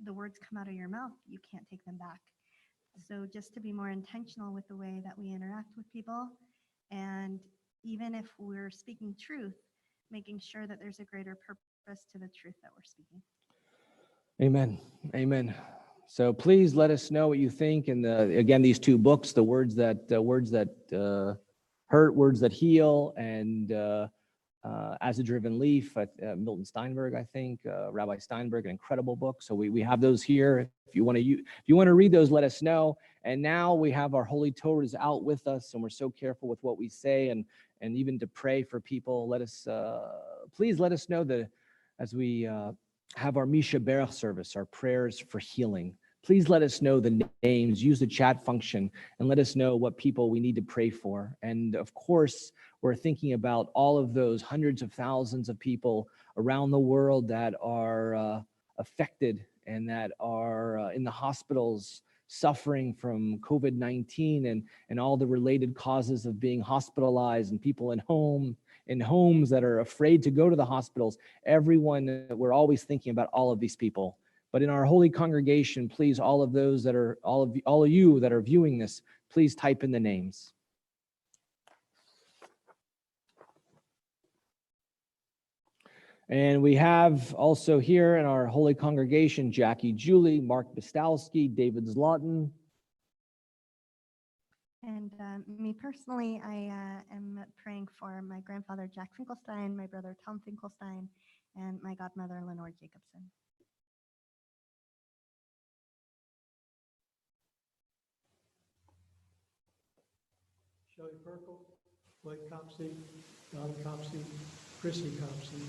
the words come out of your mouth, you can't take them back. So just to be more intentional with the way that we interact with people, and even if we're speaking truth, making sure that there's a greater purpose to the truth that we're speaking. Amen. Amen. So please let us know what you think. And again, these two books, the words that hurt, words that heal, and As a Driven Leaf, Milton Steinberg, I think, Rabbi Steinberg, an incredible book. So we have those here. If you want to read those, let us know. And now we have our Holy Torah is out with us, and we're so careful with what we say, and even to pray for people. Please let us know that as we have our Misha Berach service, our prayers for healing. Please let us know the names, use the chat function, and let us know what people we need to pray for. And of course, we're thinking about all of those hundreds of thousands of people around the world that are affected and that are in the hospitals suffering from COVID-19 and all the related causes of being hospitalized, and people in homes that are afraid to go to the hospitals. Everyone, we're always thinking about all of these people. But in our holy congregation, please, all of you that are viewing this, please type in the names. And we have also here in our holy congregation, Jackie Julie, Mark Bistowski, David Zlotton. And me personally, I am praying for my grandfather, Jack Finkelstein, my brother, Tom Finkelstein, and my godmother, Lenore Jacobson. Shelley Perkle, Blake Copsey, Don Copsey, Chrissy Copsey,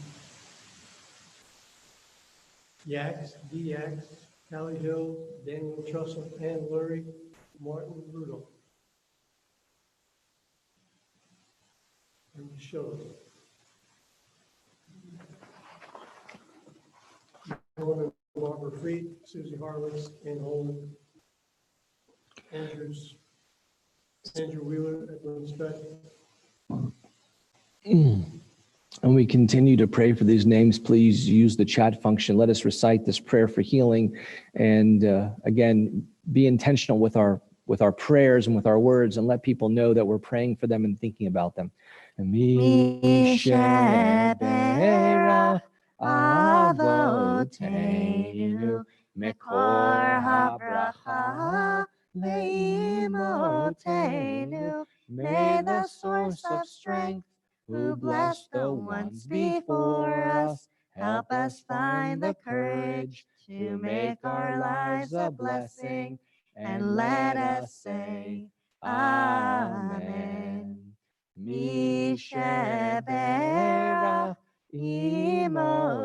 Yax, D. Yax, Callie Hill, Daniel Trussell, Ann Lurie, Martin Rudolph. And Michelle. Norman Barbara Freed, Susie Harless, Ann Holden, Andrew Wheeler, Edwin Speck. And we continue to pray for these names. Please use the chat function. Let us recite this prayer for healing. And again, be intentional with our prayers and with our words, and let people know that we're praying for them and thinking about them. Misha Berach Avoteinu Mekor HaBracha Leimotenu. May the source of strength, who bless the ones before us, help us find the courage to make our lives a blessing, and let us say Amen. Misha Berach Imotenu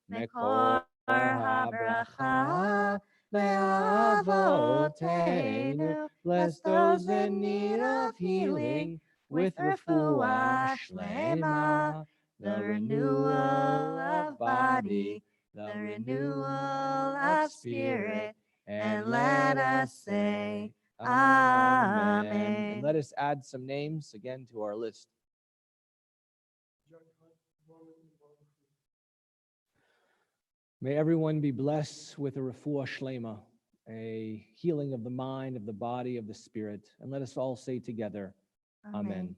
Mekor HaBracha Le'avotenu Bless those in need of healing with refuah shlema, the renewal of body, the renewal of spirit, and let us say Amen. And let us add some names again to our list. May everyone be blessed with a refuah shlema, a healing of the mind, of the body, of the spirit. And let us all say together, Amen.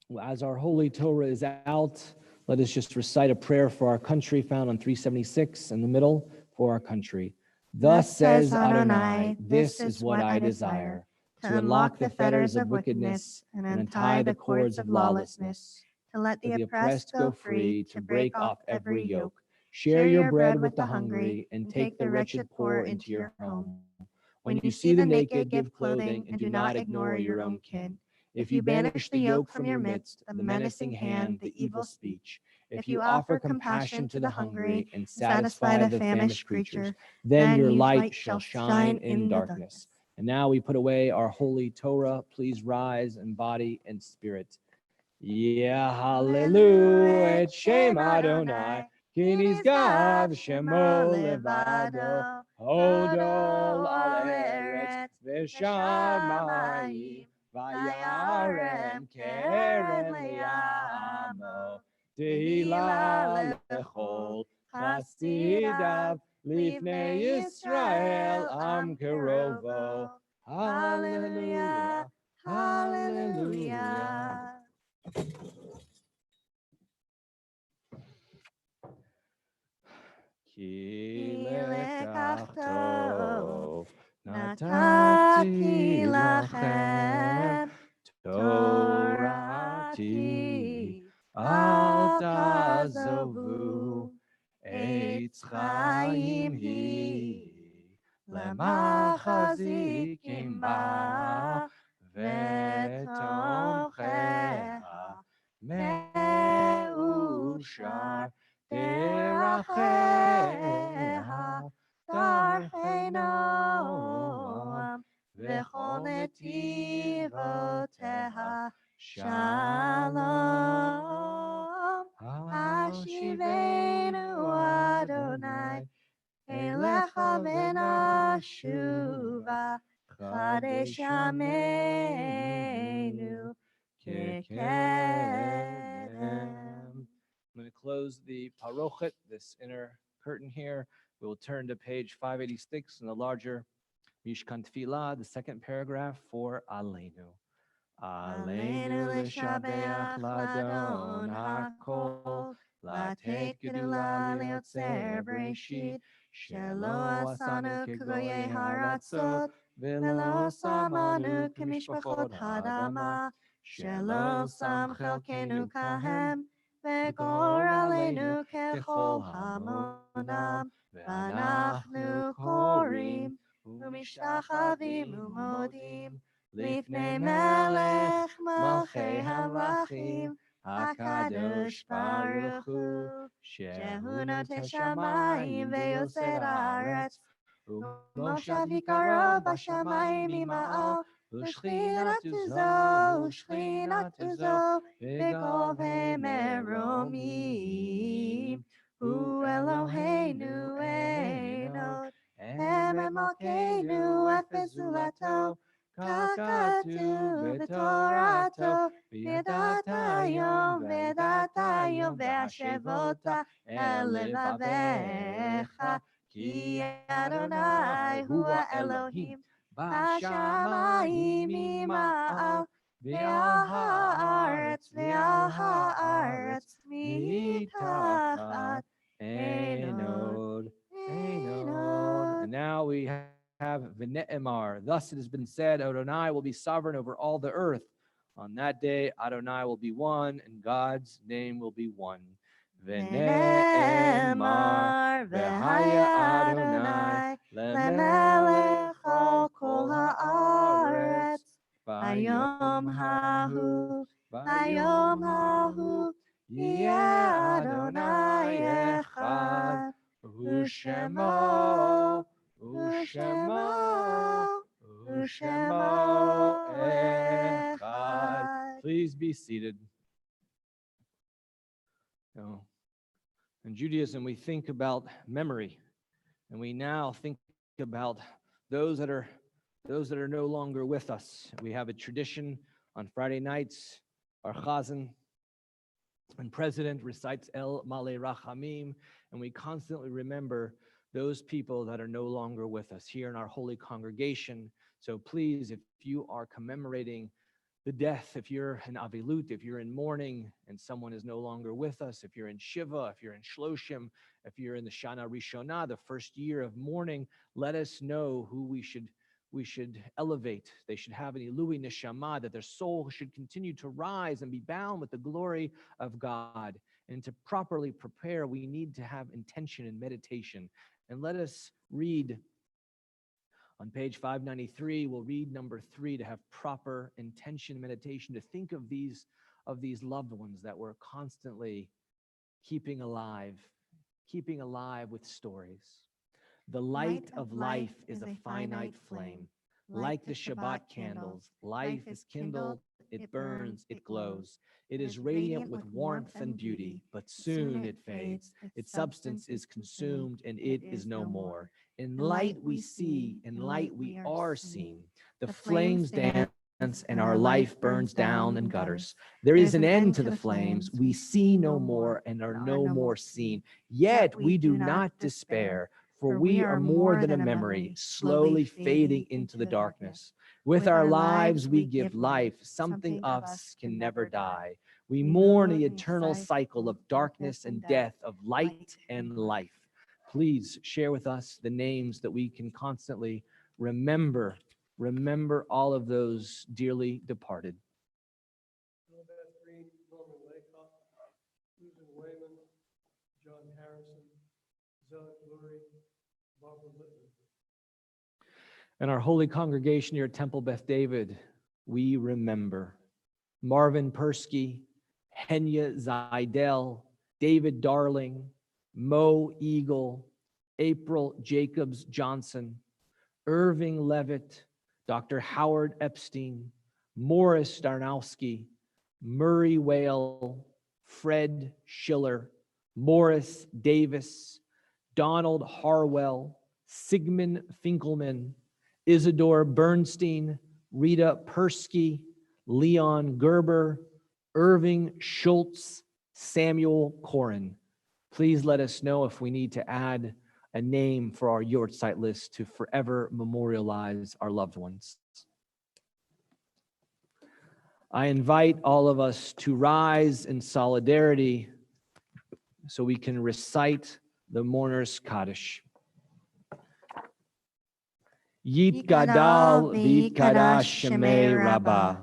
Well, as our holy Torah is out, let us just recite a prayer for our country found on 376 in the middle for our country. Thus says Adonai, this is what I desire, to unlock the fetters of wickedness and untie the cords of lawlessness, to let the oppressed go free, to break off every yoke. Share your bread with the hungry, and take the wretched poor into your home. When you see the naked, give clothing, and do not ignore your own kin. If you banish the yoke from your midst, the menacing hand, the evil speech, if you offer compassion to the hungry and satisfy the famished creature, then your light shall shine in darkness. And now we put away our holy Torah. Please rise in body and spirit. Yeah, hallelujah, et Shem Adonai, ki nishgav shemo levado, hodol al eretz v'shamayim, vayarem keren le'amo, tehila lechol chasidav, lifnei Yisrael am kerovo. Hallelujah, hallelujah. Ki lekach tov natati lachem Torati al tazovu eitz chaim hi lemachazikim ba v'tomcheha meushar Deracheha, darchei noam, v'chol netivoteha, shalom. Hashivenu Adonai, elecha v'nashuva, chadesh yameinu, kekedem. I'm going to close the parochet, this inner curtain here. We will turn to page 586 in the larger Mishkan Tefillah, the second paragraph for Aleinu. Aleinu l'shabeach ladon hakol, latet gedula liotzer breshit, shelo asanu k'goyei haratzot, velo samanu k'mishpachot hadama, shelo sam chelkenu kahem, V'gor aleinu kechol hamonam, v'anachnu korim, u'mishtachavim u'modim, lifnei melech malchei hamlachim, hakadosh baruch hu, shehu noteh shamayim ve'yoser haaretz, u'moshav yikaro b'shamayim ima'o, u'shchinatu zo, V'govei meromim, Hu Eloheinu einot, Hem Malkeinu efezulato, Kakatu v'torato, v'yadata yom ve'ashevota elevavecha, Ki Adonai hu Elohim, B'shamayim ima'al, Ve'al haaretz mitachat enod. And now we have V'ne'emar. Thus it has been said, Adonai will be sovereign over all the earth. On that day, Adonai will be one, and God's name will be one. V'ne'emar v'haya Adonai lemelech al kol haaretz. Bayom hahu, yeh Adonai echad, u'shemo Shemo Echad. Please be seated. Oh. In Judaism, we think about memory, and we now think about those that are no longer with us. We have a tradition on Friday nights. Our chazan and president recites El Malei Rachamim, and we constantly remember those people that are no longer with us here in our holy congregation. So please, if you are commemorating the death, if you're in Avilut, if you're in mourning and someone is no longer with us, if you're in Shiva, if you're in Shloshim, if you're in the Shana Rishonah, the first year of mourning, let us know who we should elevate. They should have an Ilui Neshama, that their soul should continue to rise and be bound with the glory of God. And to properly prepare, we need to have intention and meditation. And let us read on page 593, we'll read number 3 to have proper intention, meditation, to think of these loved ones that we're constantly keeping alive with stories. The light of life is a finite flame. Like the Shabbat candles, life is kindled, it burns, it glows. It is radiant with warmth and beauty, but soon it fades. Its substance is consumed, and it is no more. In light we see, in light we are seen. The flames dance, and our life burns down in gutters. There is an end to the flames. We see no more and are no more seen. Yet we do not despair, for we are more than a memory, slowly fading into the darkness. With our lives we give life, something of us can never die. We mourn the eternal cycle of darkness and death, of light and life. Please share with us the names that we can constantly remember all of those dearly departed. Elizabeth Green, Norman Laycock, Susan Wayman, John Harrison, Zoe Lurie, Barbara Littman. And our holy congregation here at Temple Beth David, we remember Marvin Persky, Henya Zidell, David Darling, Mo Eagle, April Jacobs Johnson, Irving Levitt, Dr. Howard Epstein, Morris Darnowski, Murray Whale, Fred Schiller, Morris Davis, Donald Harwell, Sigmund Finkelman, Isidore Bernstein, Rita Persky, Leon Gerber, Irving Schultz, Samuel Corin. Please let us know if we need to add a name for our Yortzeit list to forever memorialize our loved ones. I invite all of us to rise in solidarity so we can recite the mourner's Kaddish. Yit gadal v'yit kadash shemei rabbah,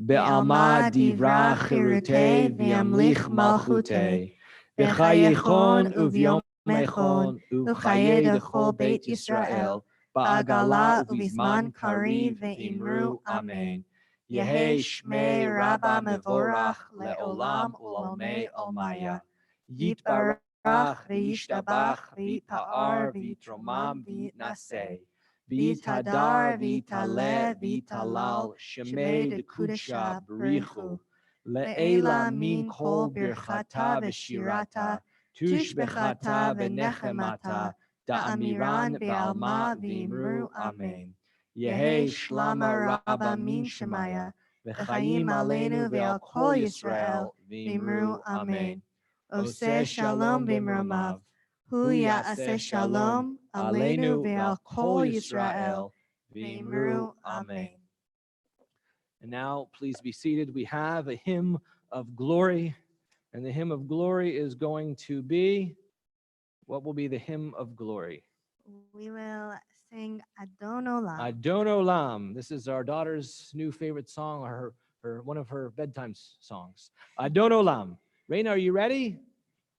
be'alma divra chirutei v'yamlich malchutei, b'chayechon uvyom mechon uchaye dechol beit Yisrael, ba'agala uvizman kariv ve'imru amen. Yehei shmei rabbah mevorach le'olam u'olmei olmaya. Yitbarach v'yishtabach v'yitpa'ar v'yitromam v'yitnaseh. V'yitadar v'yitaleh v'yitalal shemei dekudsha b'richu. Le'ela min kol birchata v'shirata tushbechata v'nechemata da'amiran be'alma v'imru amen. Yehei shlama rabba min shemaya v'chayim aleinu ve'al kol Yisrael v'imru amen. Oseh shalom b'mromav. Hu ya'aseh shalom aleinu ve'al kol Yisrael v'imru amen. And now, please be seated. We have a hymn of glory, and the hymn of glory is going to be, what will be the hymn of glory? We will sing Adon Olam. Adon Olam. This is our daughter's new favorite song, or her one of her bedtime songs. Adon Olam. Raina, are you ready?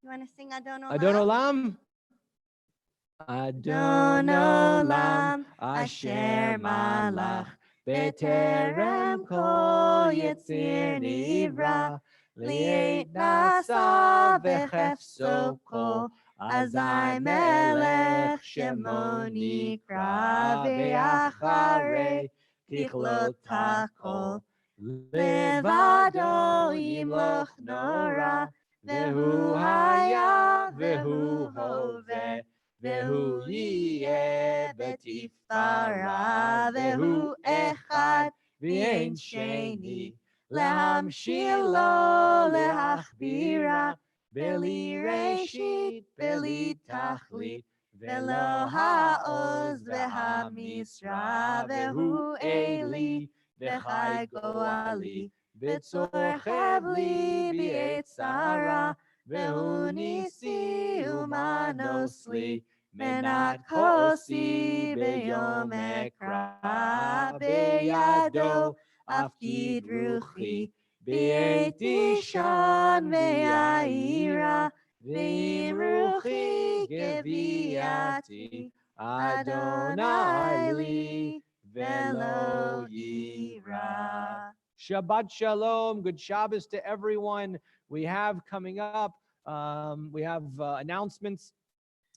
You want to sing Adon Olam? Adon Olam. Adon Olam asher malach beterem kol yetzir nivra li'et nasa v'chefso kol azai melech shemo nikra ve'acharei ככלות הכל. לבדו ימלוך נורא, והוא היה והוא הווה, והוא יהיה בתפארה, והוא אחד ואין שני, להמשילו להכבירה, בלי ראשית בלי תכלית, ולא העוז והמשרה, והוא אלי וחי גואלי, בצור חבלי בעת צרה, והוא ניסי ומנוס לי, מנת כוסי ביום אקרא, בידו אפקיד רוחי, בעת אישן ויעירה, ועם רוחי גוויעתי, אדוני לי ולא יירא. Shabbat Shalom. Good Shabbos to everyone. We have coming up, we have announcements.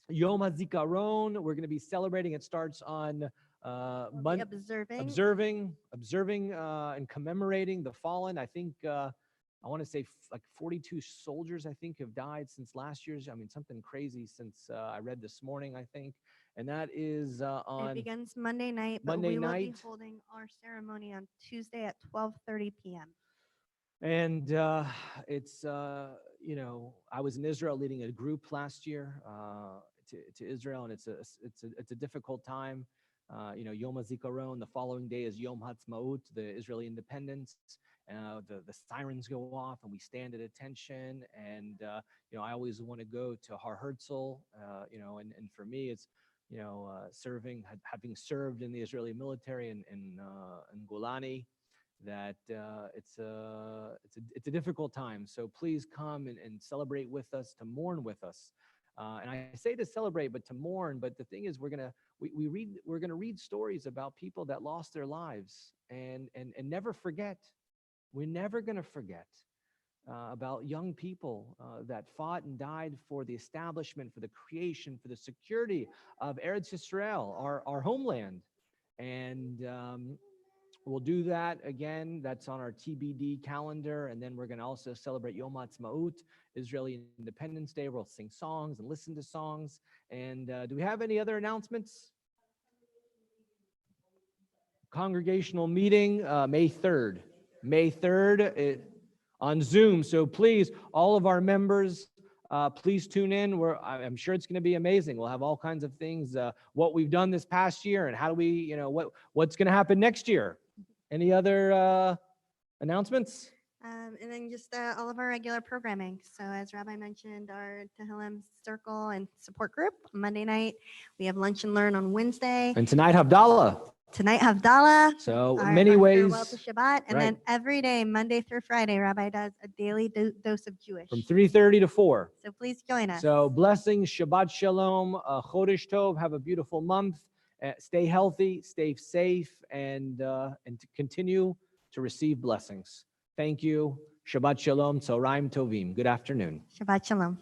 Yom HaZikaron, we're going to be celebrating. It starts on We'll be observing and commemorating the fallen. I think I want to say like 42 soldiers, I think, have died since last year's. I mean, something crazy since I read this morning, I think. And that is It begins Monday night, but Monday we will be night. holding our ceremony on Tuesday at 12:30 p.m. And it's, you know, I was in Israel leading a group last year to Israel, and it's a difficult time. You know, Yom HaZikaron, the following day is Yom Ha'atzmaut, the Israeli independence. The sirens go off, and we stand at attention. And you know, I always want to go to Har Herzl. You know, and for me, it's, you know, having served in the Israeli military in Golani, that it's a difficult time. So please come and celebrate with us, to mourn with us. And I say to celebrate, but to mourn. But the thing is, we're gonna read stories about people that lost their lives, and never forget. We're never gonna forget about young people that fought and died for the establishment, for the creation, for the security of Eretz Yisrael, our homeland. And we'll do that again. That's on our TBD calendar. And then we're going to also celebrate Yom Ha'atzmaut, Israeli Independence Day. We'll sing songs and listen to songs. And do we have any other announcements? Congregational meeting, May 3rd. May 3rd on Zoom. So please, all of our members, please tune in. I'm sure it's going to be amazing. We'll have all kinds of things, what we've done this past year, and how do we, you know, what's going to happen next year. Any other announcements? And then just all of our regular programming. So as Rabbi mentioned, our Tehillim Circle and Support Group on Monday night. We have Lunch and Learn on Wednesday. And tonight, Havdalah. Tonight, Havdalah. So our many ways. Farewell to Shabbat. And Right. then every day, Monday through Friday, Rabbi does a daily dose of Jewish. From 3:30 to 4. So please join us. So blessings, Shabbat Shalom, Chodesh Tov. Have a beautiful month. Stay healthy, stay safe, and to continue to receive blessings. Thank you. Shabbat Shalom, Tzoraim Tovim. Good afternoon. Shabbat Shalom.